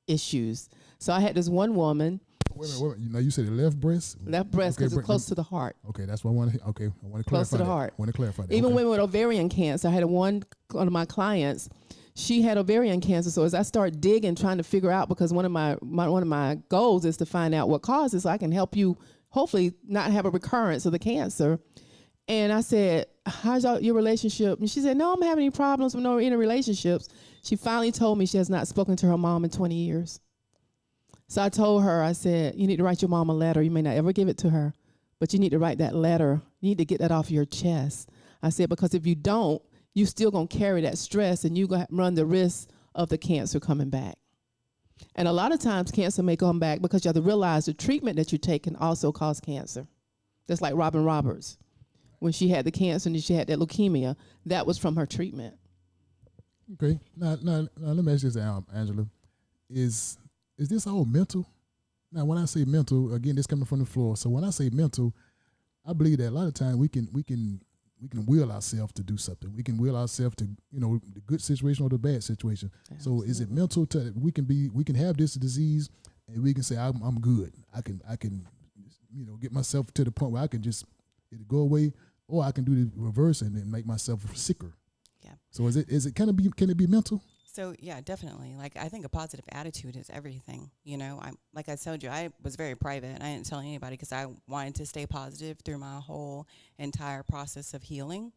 issues. So I had this one woman. Wait a minute. You said the left breast? Left breast because it's close to the heart. Okay, that's what I want to. Okay, I want to clarify Close to the that. heart. I want to clarify that. Even okay. women with ovarian cancer. I had one of my clients. She had ovarian cancer. So as I start digging, trying to figure out, because one of my goals is to find out what causes, so I can help you hopefully not have a recurrence of the cancer. And I said, how's your relationship? And she said, no, I'm having any problems with any relationships. She finally told me she has not spoken to her mom in 20 years. So I told her, I said, you need to write your mom a letter. You may not ever give it to her, but you need to write that letter. You need to get that off your chest. I said, because if you don't, you still going to carry that stress, and you're going to run the risk of the cancer coming back. And a lot of times cancer may come back because you have to realize the treatment that you take can also cause cancer. Just like Robin Roberts. When she had the cancer and she had that leukemia, that was from her treatment. Okay. Now let me ask you this, Angela. Is this all mental? Now, when I say mental, again, this coming from the floor. So when I say mental, I believe that a lot of times we can will ourselves to do something. We can will ourselves to, the good situation or the bad situation. Absolutely. So is it mental to we can have this disease and we can say I'm good. I can get myself to the point where I can just it'll go away, or I can do the reverse and then make myself sicker. Yeah. So can it be mental? So yeah, definitely. Like, I think a positive attitude is everything. Like I told you, I was very private. I didn't tell anybody because I wanted to stay positive through my whole entire process of healing.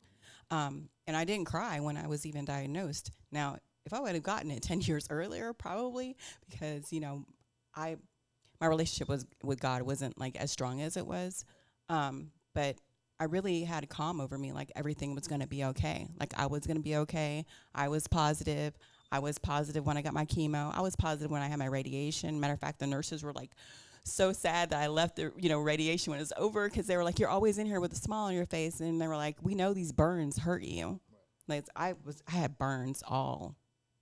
And I didn't cry when I was even diagnosed. Now, if I would have gotten it 10 years earlier, probably, because my relationship with God wasn't like as strong as it was. But I really had a calm over me, like everything was going to be okay. Like I was going to be okay. I was positive. I was positive when I got my chemo. I was positive when I had my radiation. Matter of fact, the nurses were like so sad that I left the radiation when it was over, because they were like, you're always in here with a smile on your face. And they were like, we know these burns hurt you. Like I had burns all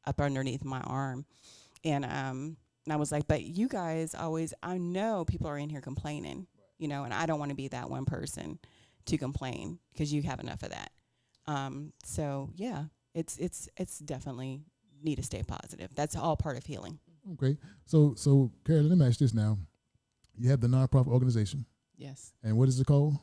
up underneath my arm. And I was like, but you guys I know people are in here complaining, and I don't want to be that one person to complain, because you have enough of that. So yeah, it's definitely need to stay positive. That's all part of healing. Okay. So Carolyn, let me ask this now. You have the nonprofit organization. Yes. And what is it called?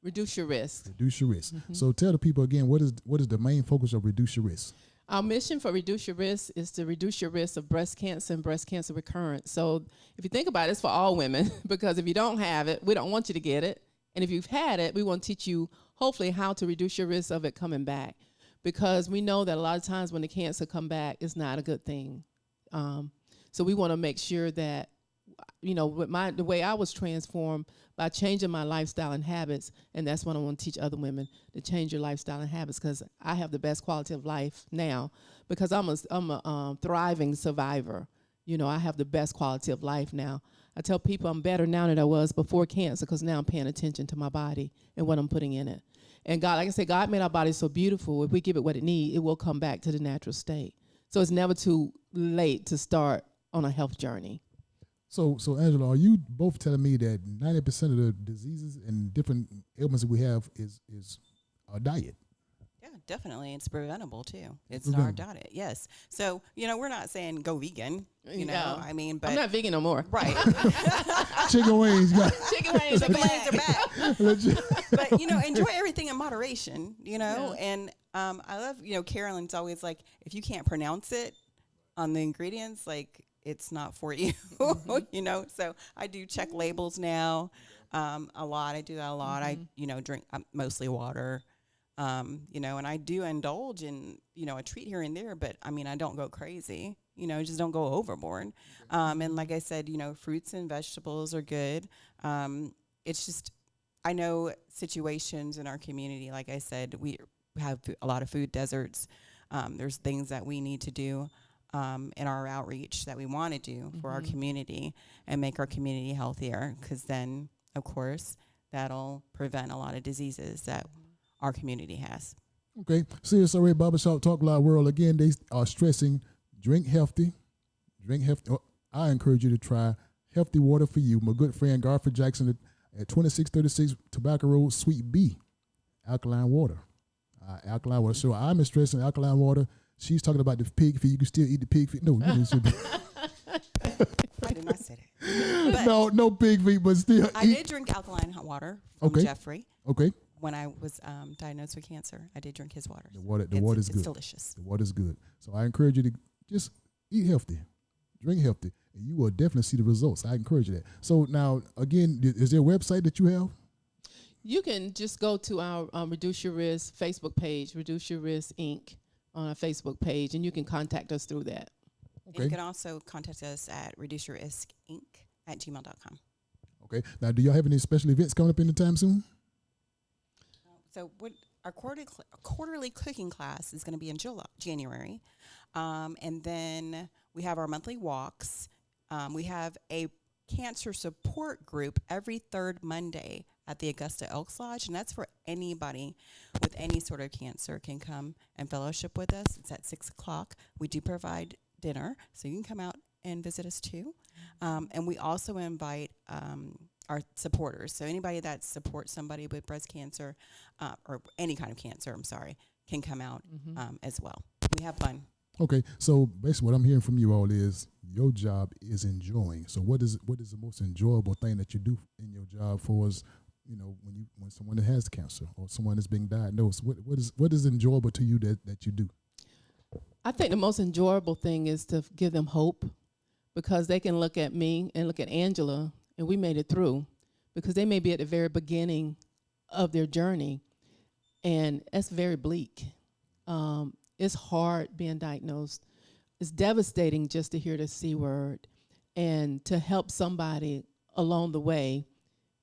Reduce Your Risk. Reduce Your Risk. Mm-hmm. So tell the people again, what is the main focus of Reduce Your Risk? Our mission for Reduce Your Risk is to reduce your risk of breast cancer and breast cancer recurrence. So if you think about it, it's for all women, because if you don't have it, we don't want you to get it. And if you've had it, we want to teach you, hopefully, how to reduce your risk of it coming back. Because we know that a lot of times when the cancer come back, it's not a good thing. So we want to make sure that, with the way I was transformed by changing my lifestyle and habits, and that's what I want to teach other women, to change your lifestyle and habits, because I have the best quality of life now, because I'm a thriving survivor. I have the best quality of life now. I tell people I'm better now than I was before cancer, because now I'm paying attention to my body and what I'm putting in it. And God, like I said, God made our body so beautiful. If we give it what it needs, it will come back to the natural state. So it's never too late to start on a health journey. So Angela, are you both telling me that 90% of the diseases and different ailments that we have is our diet? Yeah, definitely. It's preventable too. It's our diet. Yes. So, we're not saying go vegan, No. I mean, but I'm not vegan no more. Right. Chicken wings. Chicken wings are back. But, enjoy everything in moderation, Yeah. and I love, Carolyn's always like, if you can't pronounce it on the ingredients, like, it's not for you, so I do check labels now a lot. I do that a lot. Mm-hmm. I, drink mostly water, and I do indulge in, a treat here and there, but I mean, I don't go crazy, just don't go overboard. And like I said, fruits and vegetables are good. It's just, I know situations in our community, like I said, we have a lot of food deserts. There's things that we need to do in our outreach that we want to do for our community and make our community healthier, because then, of course, that'll prevent a lot of diseases that our community has. Okay. CSRA Barbershop Talk Live World, again, they are stressing drink healthy. Drink healthy. I encourage you to try Healthy Water for You. My good friend Garfield Jackson at 2636 Tobacco Road, Suite B, alkaline water. Alkaline water. So I'm stressing alkaline water. She's talking about the pig feet. You can still eat the pig feet. No, you should be. I did not say that. But no pig feet, but still. I did drink alkaline hot water from Okay. Jeffrey Okay. when I was diagnosed with cancer. I did drink his water. The water is good. It's delicious. The water is good. So I encourage you to just eat healthy, drink healthy, and you will definitely see the results. I encourage you that. So now, again, is there a website that you have? You can just go to our Reduce Your Risk Facebook page, Reduce Your Risk Inc. on our Facebook page, and you can contact us through that. And you can also contact us at reduceyouriskinc@gmail.com. Okay. Now, do y'all have any special events coming up anytime soon? So our quarterly cooking class is going to be in January. And then we have our monthly walks. We have a cancer support group every third Monday at the Augusta Elks Lodge, and that's for anybody with any sort of cancer can come and fellowship with us. It's at 6 o'clock. We do provide dinner, so you can come out and visit us too. And we also invite our supporters. So anybody that supports somebody with breast cancer or any kind of cancer, can come out as well. We have fun. Okay, so basically what I'm hearing from you all is your job is enjoying. So what is the most enjoyable thing that you do in your job for us, when someone that has cancer or someone that's being diagnosed? What is enjoyable to you that you do? I think the most enjoyable thing is to give them hope, because they can look at me and look at Angela, and we made it through, because they may be at the very beginning of their journey, and it's very bleak. It's hard being diagnosed. It's devastating just to hear the C word, and to help somebody along the way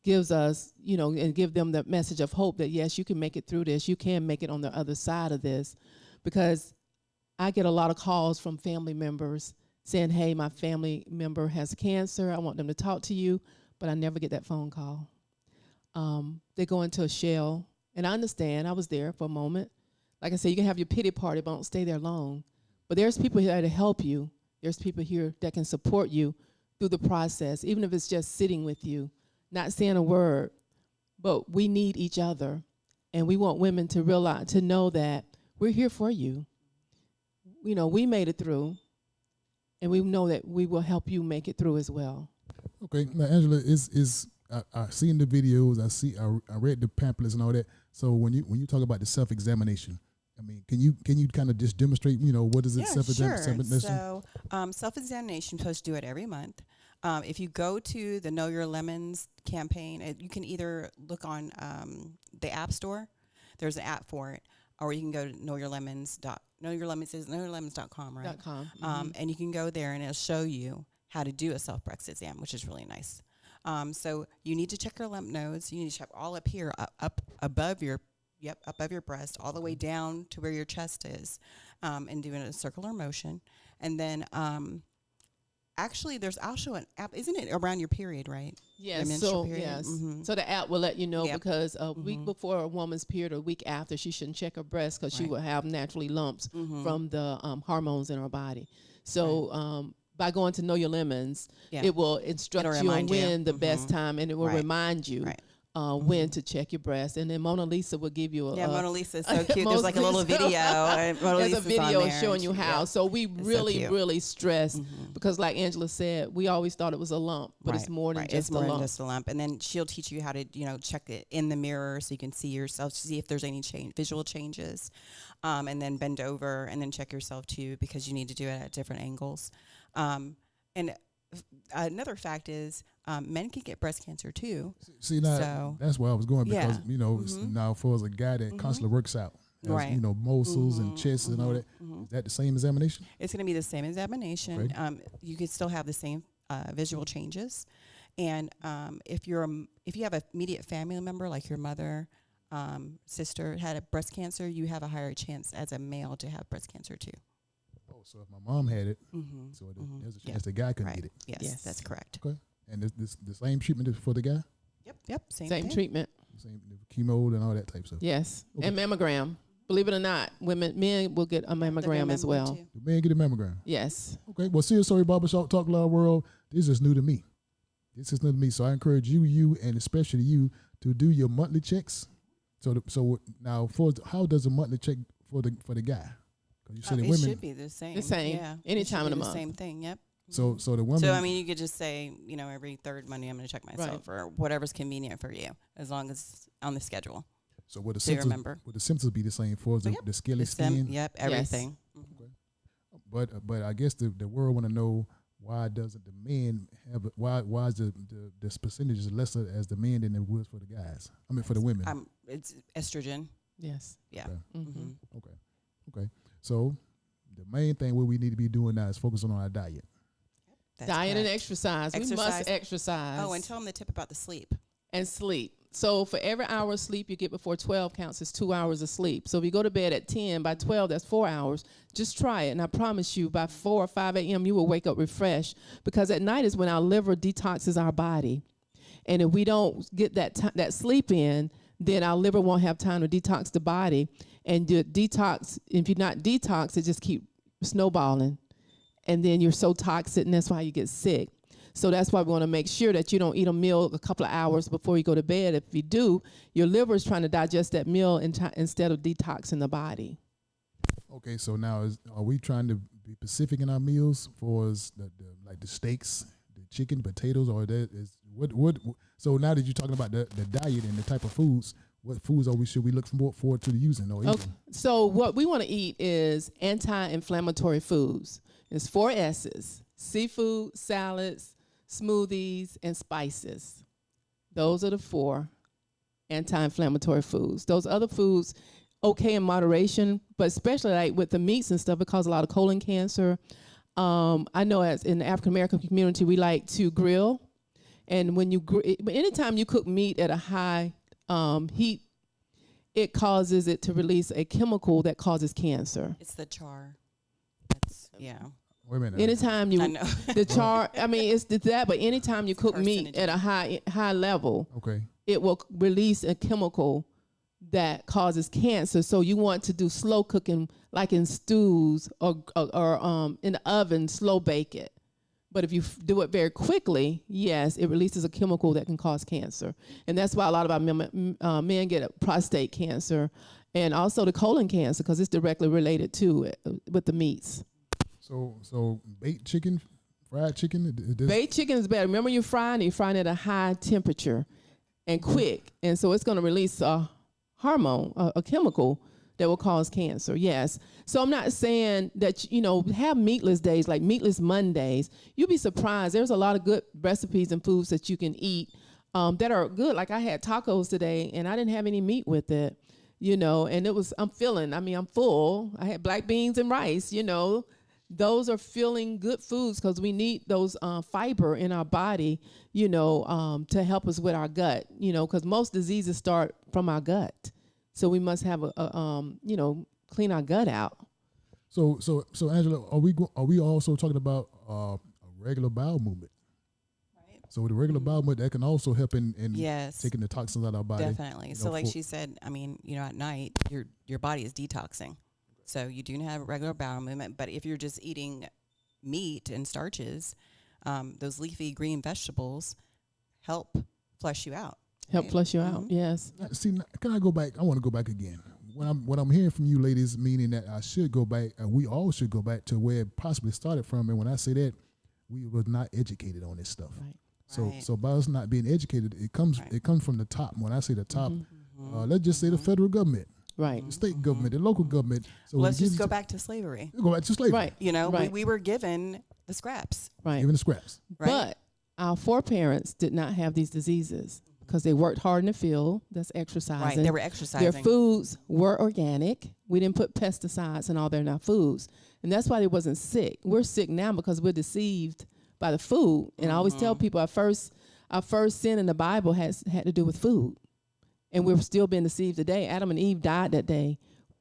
gives us, and give them the message of hope that, yes, you can make it through this. You can make it on the other side of this, because I get a lot of calls from family members saying, hey, my family member has cancer. I want them to talk to you, but I never get that phone call. They go into a shell, and I understand. I was there for a moment. Like I said, you can have your pity party, but don't stay there long. But there's people here to help you. There's people here that can support you through the process, even if it's just sitting with you, not saying a word. But we need each other, and we want women to realize, to know that we're here for you. We made it through, and we know that we will help you make it through as well. Okay, now Angela, I've seen the videos. I read the pamphlets and all that. So when you talk about the self-examination, I mean, can you kind of just demonstrate? What is it? Self-examination. So self-examination, you're supposed to do it every month. If you go to the Know Your Lemons campaign, you can either look on the App Store. There's an app for it, or you can go to knowyourlemons.com, right? .com. And you can go there, and it'll show you how to do a self-breast exam, which is really nice. So you need to check your lymph nodes. You need to check all up here, up above your breast, all the way down to where your chest is, and doing a circular motion. And then actually, there's also an app, isn't it, around your period, right? Yes. Your So period? yes. Mm-hmm. So the app will let you know, Yep. because a week before a woman's period, or a week after, she shouldn't check her breast, because she Right. will have naturally lumps Mhm. from the hormones in her body. So by going to Know Your Lemons, Yeah. it will instruct It'll you on remind you. when the best Mhm. time, and it will Right. remind you Right. when to check your breast. And then Mona Lisa will give you a Mona Lisa is so cute. There's like a little video. And Mona There's a Lisa's on video there, showing and you she- how. yeah. So we so really, cute. really stress, because like Angela said, we always thought it was a lump, but it's more than It's just a more than lump. just a lump. And then she'll teach you how to, check it in the mirror so you can see yourself, see if there's any visual changes, and then bend over and then check yourself too, because you need to do it at different angles. And another fact is men can get breast cancer too. See, now So- that's where I was going, because Yeah. now for as a guy that constantly works out, has, Right. muscles and chest and all that, is that the same examination? It's going to be the same examination. Okay. You can still have the same visual changes, and if you have an immediate family member like your mother, sister had a breast cancer, you have a higher chance as a male to have breast cancer too. Oh, so if my mom had it, Mm-hmm. so there's a chance the guy couldn't get it. Yes, Yes. that's correct. Okay, and this the same treatment is for the guy, Yep. Same thing. treatment. same chemo and all that type stuff. Yes. Okay. And mammogram. Believe it or not, men will get a mammogram as well. The man get a mammogram. Yes. Okay, well, Serious Story Barbershop Talk Loud World. This is new to me. This is not me. So I encourage you, and especially you to do your monthly checks. So now, how does a monthly check for the guy? Because you said the It women. should be the same. The same. Yeah. Any It should time in be the the month. Same thing. Yep. So the women. So I mean, you could just say, every third Monday I'm going to check myself, Right. or whatever's convenient for you, as long as it's on the schedule. So would the So you symptoms remember. would the symptoms be the same for the scaly skin? Yep. Everything. But I guess the world want to know, why doesn't the men have why is the percentages lesser as the men than it was for the guys? I mean for the women. It's estrogen. Yes. Yeah. Okay. Mm-hmm. Okay. So the main thing what we need to be doing now is focusing on our diet. That's Diet and correct. exercise. We must Exercise. exercise. Oh, and tell them the tip about the sleep. And sleep. So for every hour of sleep you get before 12 counts as 2 hours of sleep. So if you go to bed at 10, by 12, that's 4 hours. Just try it. And I promise you, by 4 or 5 a.m., you will wake up refreshed. Because at night is when our liver detoxes our body. And if we don't get that sleep in, then our liver won't have time to detox the body. And the detox, if you're not detoxed, it just keep snowballing. And then you're so toxic, and that's why you get sick. So that's why we want to make sure that you don't eat a meal a couple of hours before you go to bed. If you do, your liver is trying to digest that meal instead of detoxing the body. Okay, so now are we trying to be specific in our meals for like the steaks, the chicken, potatoes, or that is what? So now that you're talking about the diet and the type of foods, what foods should we look forward to using or eating? Okay. So what we want to eat is anti-inflammatory foods. It's 4 S's: seafood, salads, smoothies, and spices. Those are the 4 anti-inflammatory foods. Those other foods, okay in moderation, but especially like with the meats and stuff, it causes a lot of colon cancer. I know as in the African American community, we like to grill. And when anytime you cook meat at a high heat, it causes it to release a chemical that causes cancer. It's the char. Yeah. Wait a minute. Anytime I know. the char, I mean, it's that, but anytime you cook meat carcinogen. at a high level, Okay. it will release a chemical that causes cancer. So you want to do slow cooking, like in stews or in the oven, slow bake it. But if you do it very quickly, yes, it releases a chemical that can cause cancer. And that's why a lot of our men get prostate cancer and also the colon cancer, because it's directly related to it with the meats. So baked chicken, fried chicken. Baked chicken is better. Remember, you're frying it at a high temperature and quick. And so it's going to release a hormone, a chemical that will cause cancer. Yes. So I'm not saying that, have meatless days, like meatless Mondays. You'll be surprised. There's a lot of good recipes and foods that you can eat that are good. Like I had tacos today and I didn't have any meat with it, and I'm full. I had black beans and rice, Those are filling good foods because we need those fiber in our body, to help us with our gut, because most diseases start from our gut. So we must have clean our gut out. So Angela, are we also talking about a regular bowel movement? Right. So with the regular bowel movement, that can also help in Yes. taking the toxins out of our body. Definitely. So like she said, at night your body is detoxing. So you do have a regular bowel movement, but if you're just eating meat and starches, those leafy green vegetables help flush you out. Help flush you out, yes. See, can I go back? I want to go back again. What I'm hearing from you ladies, meaning that I should go back, we all should go back to where it possibly started from. And when I say that, we were not educated on this stuff. Right. So by us not being educated, it comes from the top. When I say the top, let's just say the federal government. Right. The state government, the local government. So let's just go back to slavery. Go back to slavery. Right. Right. We were given the scraps. Right. Even the scraps. Right. But our foreparents did not have these diseases because they worked hard in the field. That's exercising. Right. They were exercising. Their foods were organic. We didn't put pesticides and all that in our foods. And that's why they wasn't sick. We're sick now because we're deceived by the food. And I always tell people our first sin in the Bible had to do with food. And we're still being deceived today. Adam and Eve died that day.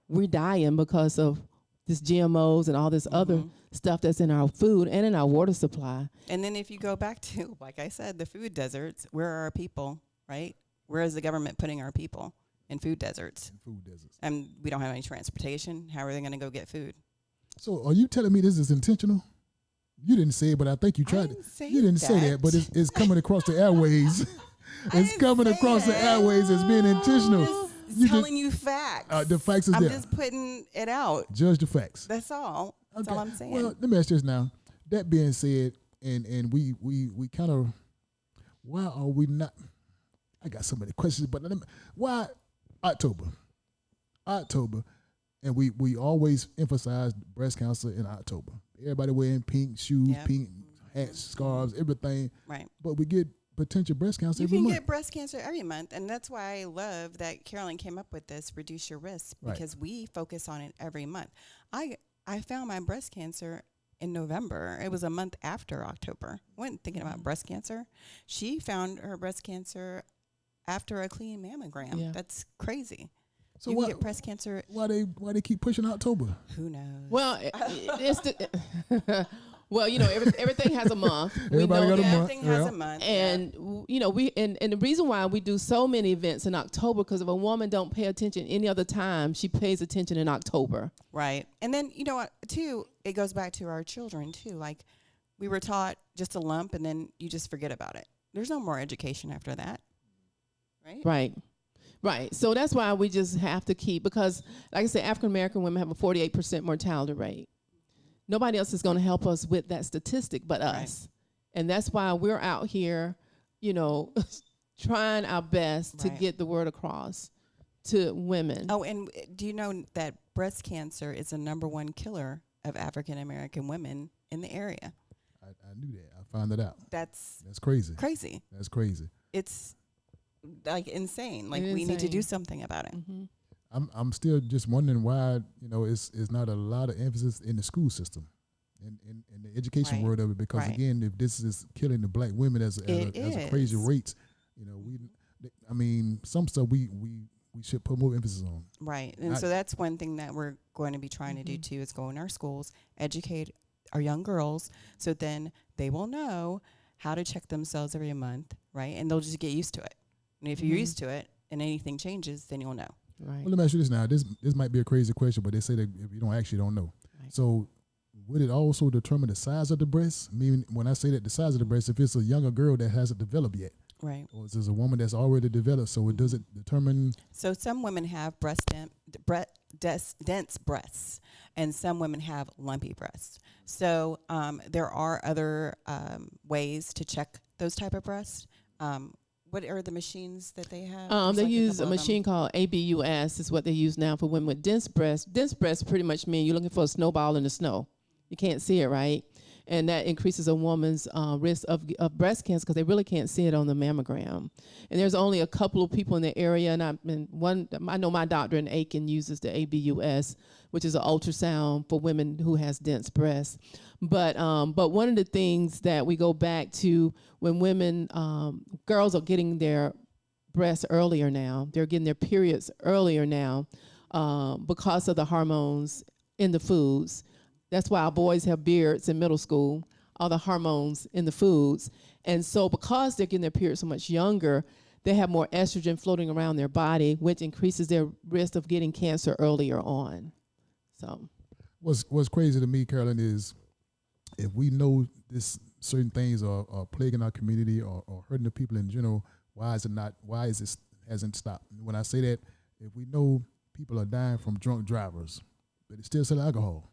We're dying because of this GMOs and all this other stuff that's in our food and in our water supply. And then if you go back to, like I said, the food deserts, where are our people, right? Where is the government putting our people? In food deserts. And we don't have any transportation. How are they going to go get food? So are you telling me this is intentional? You didn't say it, but I think you tried. didn't say You didn't say that. that, but it's coming across the airways. It's didn't coming say across the that. airways as being intentional. Just You telling you facts. the facts is I'm there. just putting it out. Judge the facts. That's all. That's all I'm saying. Well, let me ask this now. That being said, and we kind of, why are we not? I got so many questions, but why October, and we always emphasize breast cancer in October. Everybody wearing pink shoes, Yep. pink hats, scarves, everything. Right. But we get potential breast cancer You every can month. get breast cancer every month, and that's why I love that Carolyn came up with this reduce your risk, Right. because we focus on it every month. I found my breast cancer in November. It was a month after October. I wasn't thinking about breast cancer. She found her breast cancer after a clean mammogram. Yeah. That's crazy. So you why- can get breast cancer. Why they keep pushing October? Who knows? Well, it's the, well, you know, everything has a month. Everybody got a month. Everything has yeah. a month. And you know, and the reason why we do so many events in October, because if a woman don't pay attention any other time, she pays attention in October. Right. And then, you know what, too, it goes back to our children, too. Like, we were taught just a lump, and then you just forget about it. There's no more education after that. Right? Right. So that's why we just have to keep, because like I said, African American women have a 48% mortality rate. Nobody else is going to help us with that statistic but us. Right. And that's why we're out here, you know, trying our best to Right. get the word across to women. Oh, and do you know that breast cancer is the #1 killer of African American women in the area? I knew that. I found that out. That's That's crazy. crazy. That's crazy. It's like insane. Like, It we need to do insane. something about it. Mhm. I'm still just wondering why, you know, it's not a lot of emphasis in the school system, in the education Right. world of it, because Right. again, if this is killing the black women as a crazy is. rates, you know, I mean, some stuff we should put more emphasis on. Right. And Not- so that's one thing that we're going to be trying to do too, is go in our schools, educate our young girls, so then they will know how to check themselves every month, right? And they'll just get used to it. And if you're used to it and anything changes, then you'll know. Right. Well, let me ask you this now. This might be a crazy question, but they say that if you don't actually don't know. Right. So would it also determine the size of the breast? I mean, when I say that the size of the breast, if it's a younger girl that hasn't developed yet, Right. or is this a woman that's already developed, so it does it determine? So some women have dense breasts, and some women have lumpy breasts. So there are other ways to check those type of breasts. What are the machines that they have? There's They like use couple a of them. machine called ABUS, is what they use now for women with dense breasts. Dense breasts pretty much mean you're looking for a snowball in the snow. You can't see it, right? And that increases a woman's risk of breast cancer, because they really can't see it on the mammogram. And there's only a couple of people in the area, and I know my doctor in Aiken uses the ABUS, which is an ultrasound for women who has dense breasts. But one of the things that we go back to, when women, girls are getting their breasts earlier now, they're getting their periods earlier now because of the hormones in the foods. That's why our boys have beards in middle school, all the hormones in the foods. And so because they're getting their periods so much younger, they have more estrogen floating around their body, which increases their risk of getting cancer earlier on. So What's crazy to me, Carolyn, is if we know this certain things are plaguing our community or hurting the people in general, why is it hasn't stopped? When I say that, if we know people are dying from drunk drivers, but they still sell alcohol.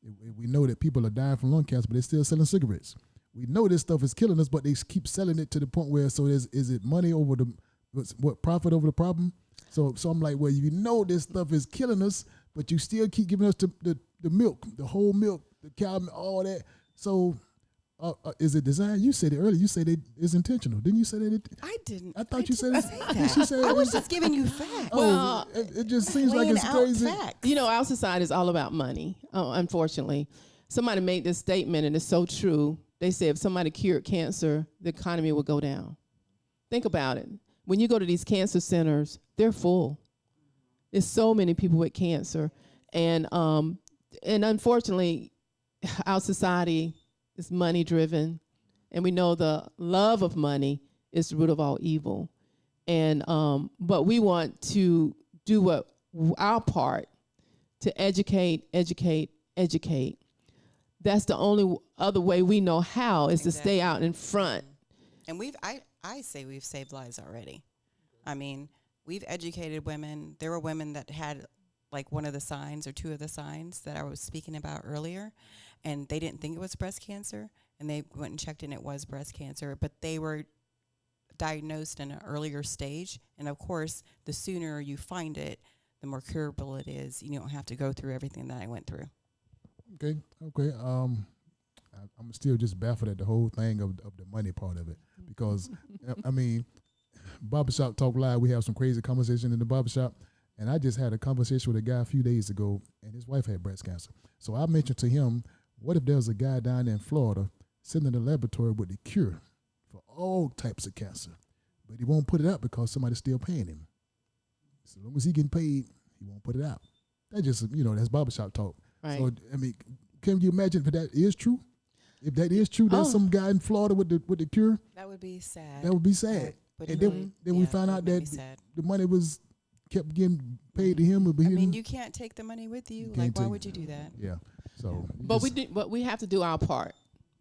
If we know that people are dying from lung cancer, but they're still selling cigarettes. We know this stuff is killing us, but they keep selling it to the point where, so is it money over profit over the problem? So I'm like, well, you know this stuff is killing us, but you still keep giving us the milk, the whole milk, the cow milk, all that. So is it designed? You said it earlier. You said it's intentional. Didn't you say that? I didn't. I thought you said didn't it. say that. She said I it was was- just giving you facts. Well, it just seems like Laying it's out crazy. facts. you know, our society is all about money, unfortunately. Somebody made this statement, and it's so true. They say if somebody cured cancer, the economy would go down. Think about it. When you go to these cancer centers, they're full. There's so many people with cancer. And unfortunately, our society is money-driven, and we know the love of money is the root of all evil. And but we want to do our part to educate. that's the only other way we know how is to stay out in front. And I say we've saved lives already. I mean, we've educated women. There were women that had like one of the signs or two of the signs that I was speaking about earlier, and they didn't think it was breast cancer, and they went and checked and it was breast cancer, but they were diagnosed in an earlier stage. And of course, the sooner you find it, the more curable it is. You don't have to go through everything that I went through. Okay. I'm still just baffled at the whole thing of the money part of it, because I mean, Barbershop Talk Live, we have some crazy conversation in the barbershop, and I just had a conversation with a guy a few days ago, and his wife had breast cancer. So I mentioned to him, what if there was a guy down there in Florida sitting in the laboratory with the cure for all types of cancer, but he won't put it out because somebody's still paying him. So long as he getting paid, he won't put it out. That just, that's barbershop talk. Right. So I mean, can you imagine if that is true? If that is true, there's some guy in Florida with the cure. That would be sad. That would be sad. And then we found out that the money was kept getting paid to him. But I mean, you can't take the money with you. Like, why would you do that? Yeah. So, but we have to do our part.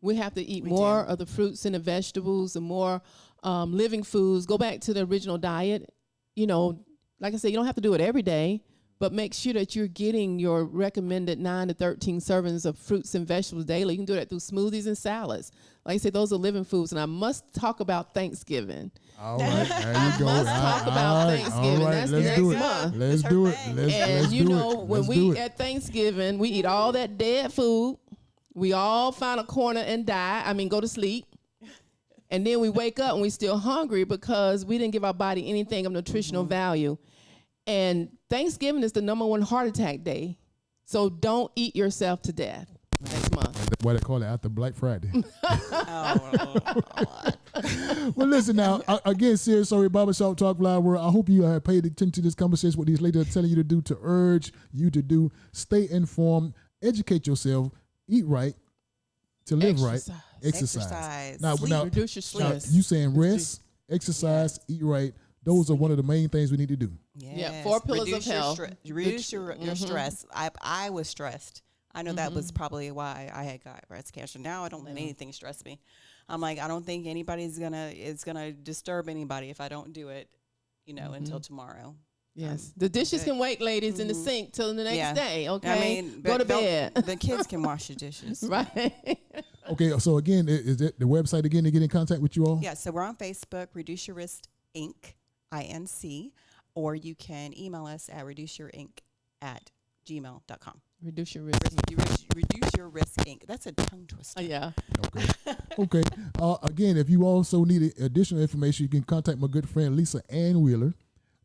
We have to eat more of the fruits and the vegetables, and more living foods. Go back to the original diet. Like I said, you don't have to do it every day, but make sure that you're getting your recommended 9 to 13 servings of fruits and vegetables daily. You can do that through smoothies and salads. Like I said, those are living foods. And I must talk about Thanksgiving. All right, there you go. Let's talk about Thanksgiving. All right, That's let's next do it. month. Let's do it. And when we at Thanksgiving, we eat all that dead food. We all find a corner and go to sleep. And then we wake up and we still hungry because we didn't give our body anything of nutritional value. And Thanksgiving is the #1 heart attack day. So don't eat yourself to death next month. That's why they call it after Black Friday. Oh, Well, listen now. Again, Serious Story Barbershop Talk Live World. I hope you have paid attention to this conversation, what these ladies are telling you to do, to urge you to do. Stay informed, educate yourself, eat right, to live right, exercise. Now, reduce your stress. You saying rest, exercise, eat right. Those are one of the main things we need to do. yes. Yeah, 4 pillars of health. Reduce your stress. I was stressed. I know that was probably why I had got breast cancer. Now I don't let anything stress me. I'm like, I don't think anybody's gonna disturb anybody if I don't do it, until tomorrow. Yes, the dishes can wait, ladies, in the sink till the next day. Okay, go to bed. The kids can wash the dishes. Right. Okay, so again, is it the website again to get in contact with you all? Yeah, so we're on Facebook, Reduce Your Risk Inc. INC, or you can email us at reduceyourinc@gmail.com. Reduce your risk. Reduce Your Risk Inc. That's a tongue twister. Yeah. Okay. Again, if you also need additional information, you can contact my good friend Lisa Ann Wheeler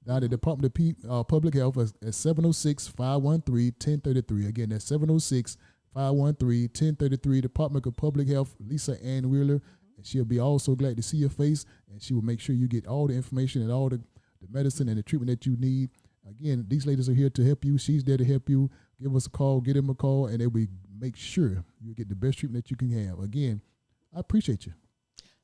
down at the Department of Public Health at 706-513-1033. Again, that's 706-513-1033, Department of Public Health, Lisa Ann Wheeler. And she'll be also glad to see your face, and she will make sure you get all the information and all the medicine and the treatment that you need. Again, these ladies are here to help you. She's there to help you. Give us a call, get them a call, and they will make sure you get the best treatment that you can have. Again, I appreciate you.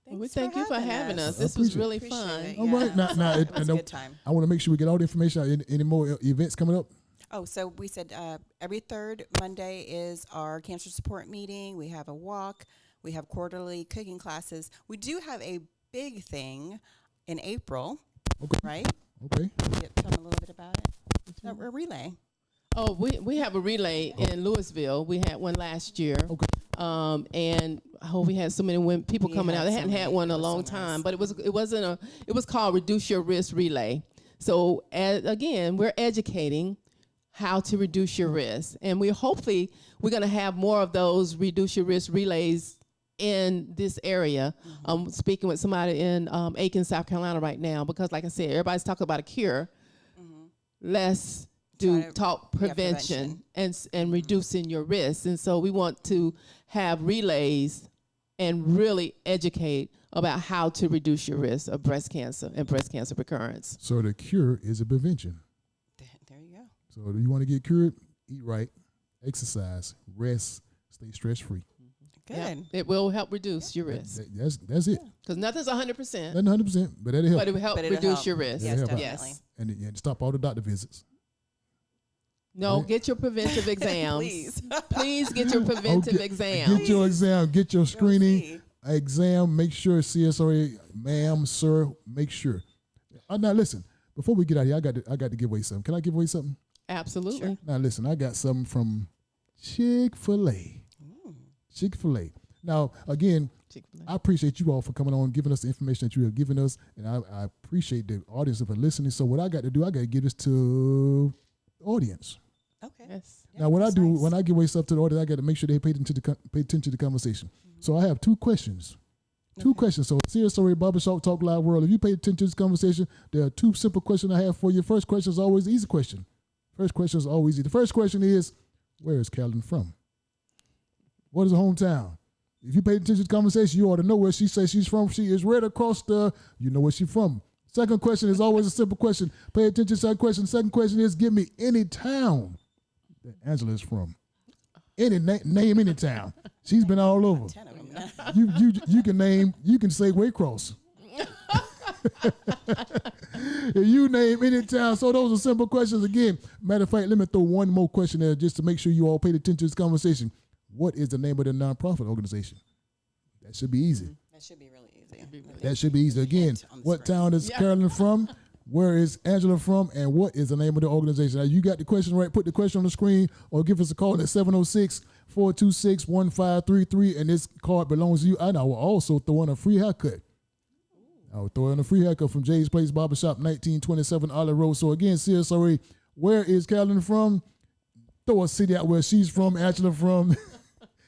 We thank you for having us. This was really fun. All right. Now, it was a good time. I want to make sure we get all the information. Any more events coming up? Oh, so we said every third Monday is our cancer support meeting. We have a walk. We have quarterly cooking classes. We do have a big thing in April, right? Okay. Tell me a little bit about it. A relay. Oh, we have a relay in Louisville. We had one last year. Okay. And we had so many people coming out. They hadn't had one in a long time, but it was called Reduce Your Risk Relay. So again, we're educating how to reduce your risk, and we're going to have more of those Reduce Your Risk relays in this area. I'm speaking with somebody in Aiken, South Carolina right now, because like I said, everybody's talking about a cure. Let's talk prevention and reducing your risk. And so we want to have relays and really educate about how to reduce your risk of breast cancer and breast cancer recurrence. So the cure is a prevention. There you go. So if you want to get cured, eat right, exercise, rest, stay stress-free. Good. Yeah, it will help reduce your risk. That's it. Because nothing's 100%. Nothing 100%, but that'll help. But it will help reduce your risk. Yes, definitely. Yes. And stop all the doctor visits. No, Right. get your preventive exams. Please. Please get your preventive Okay, exams. Get your exam, get your screening exam. Make sure CSRA, ma'am, sir, make sure. Now listen, before we get out of here, I got to give away something. Can I give away something? Absolutely. Now listen, I got something from Chick-fil-A. Chick-fil-A. Now again, Chick-fil-A. I appreciate you all for coming on, giving us the information that you have given us, and I appreciate the audience for listening. So what I got to do, I got to give this to the audience. Okay. Yes. Now, what I do when I give away stuff to the audience, I got to make sure they pay attention to the conversation. So I have two questions. Two questions. So, CSRA Barbershop Talk Live World, if you pay attention to this conversation, there are two simple questions I have for you. First question is always the easy question. First question is always easy. The first question is, where is Carolyn from? What is her hometown? If you pay attention to the conversation, you ought to know where she says she's from. She is right across the, you know where she's from. Second question is always a simple question. Pay attention to the second question. Second question is, give me any town that Angela is from. Name any town. She's been all over. 10 of them now. You can say Waycross. If you name any town, so those are simple questions. Again, matter of fact, let me throw one more question there just to make sure you all paid attention to this conversation. What is the name of the nonprofit organization? That should be easy. That should be really easy. That should be easy. Again, what town is Carolyn from? Where is Angela from? And what is the name of the organization? Now, you got the question right. Put the question on the screen or give us a call at 706-426-1533. And this card belongs to you. And I will also throw in a free haircut. I will throw in a free haircut from Jay's Place Barbershop, 1927 Olive Road. So again, CSRA, where is Carolyn from? Throw a city out where she's from, Angela from.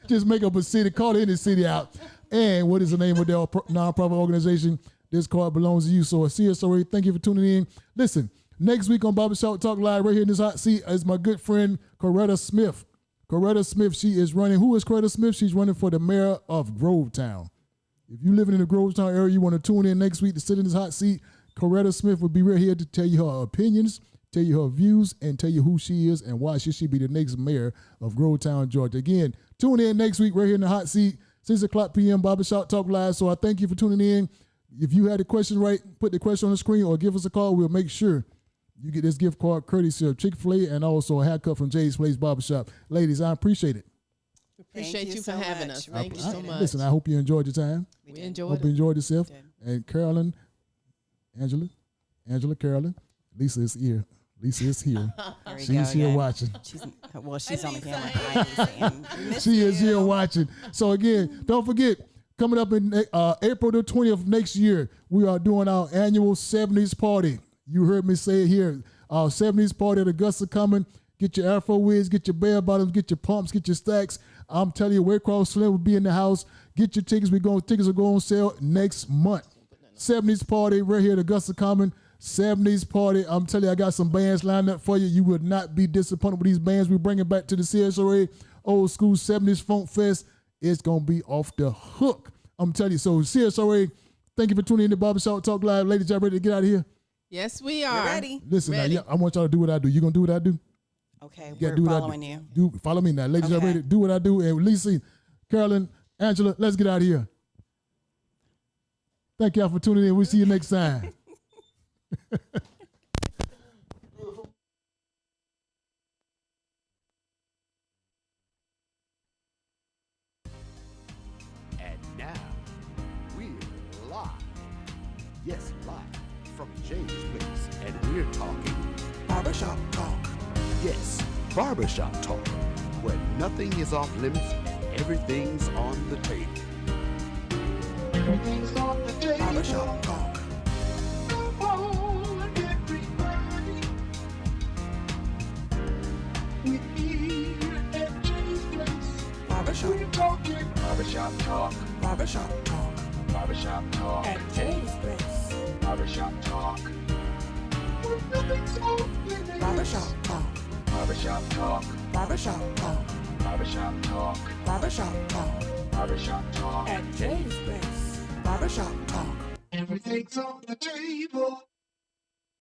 Just make up a city, call any city out. And what is the name of their nonprofit organization? This card belongs to you. So CSRA, thank you for tuning in. Listen, next week on Barbershop Talk Live, right here in this hot seat, is my good friend, Coretta Smith. Coretta Smith, she is running. Who is Coretta Smith? She's running for the mayor of Grovetown. If you're living in the Grovetown area, you want to tune in next week to sit in this hot seat, Coretta Smith will be right here to tell you her opinions, tell you her views, and tell you who she is and why she should be the next mayor of Grovetown, Georgia. Again, tune in next week right here in the hot seat, 6 o'clock p.m. Barbershop Talk Live. So I thank you for tuning in. If you had the question right, put the question on the screen or give us a call. We'll make sure you get this gift card courtesy of Chick-fil-A and also a haircut from Jay's Place Barbershop. Ladies, I appreciate it. Appreciate you for so having much. us. We Thank you so appreciate it. much. Listen, I hope you enjoyed your time. We enjoyed Hope it. you enjoyed yourself. Did. And Carolyn, Angela, Carolyn, Lisa is here. Lisa is here. Here we She's go here again. watching. She's on the camera. Hi, Lisa, and we miss She is you. here watching. So again, don't forget, coming up in April the 20th next year, we are doing our annual 70s party. You heard me say it here. Our 70s party at Augusta coming. Get your Afro wigs, get your bell bottoms, get your pumps, get your stacks. I'm telling you, Waycross Slim will be in the house. Get your tickets. Tickets will go on sale next month. 70s party right here at Augusta Common. 70s party. I'm telling you, I got some bands lined up for you. You would not be disappointed with these bands we're bringing back to the CSRA Old School 70s Funk Fest. It's going to be off the hook. I'm telling you. So CSRA, thank you for tuning in to Barbershop Talk Live. Ladies, y'all ready to get out of here? Yes, we are. We're ready. Listen, Ready. now, I want y'all to do what I do. You going to do what I do? Okay, You gotta we're do what I following do. you. Follow me now. Ladies, y'all Okay. ready? Do what I do. And Lisa, Carolyn, Angela, let's get out of here. Thank y'all for tuning in. We'll see you next time. And now, we're live. Yes, live from Jay's Place. And we're talking, Barbershop Talk. yes, barbershop talk, where nothing is off limits, everything's on the table. Everything's on the table. Barbershop Talk. Come on, everybody. We're here at Jay's Place. Barbershop. We're talking barbershop talk. Barbershop Talk. Barbershop talk. At Jay's Place. Barbershop talk. Where nothing's off limits. Barbershop Talk. Barbershop talk. Barbershop Talk. Barbershop talk. Barbershop Talk. Barbershop talk. At Jay's Place. Barbershop Talk. Everything's on the table.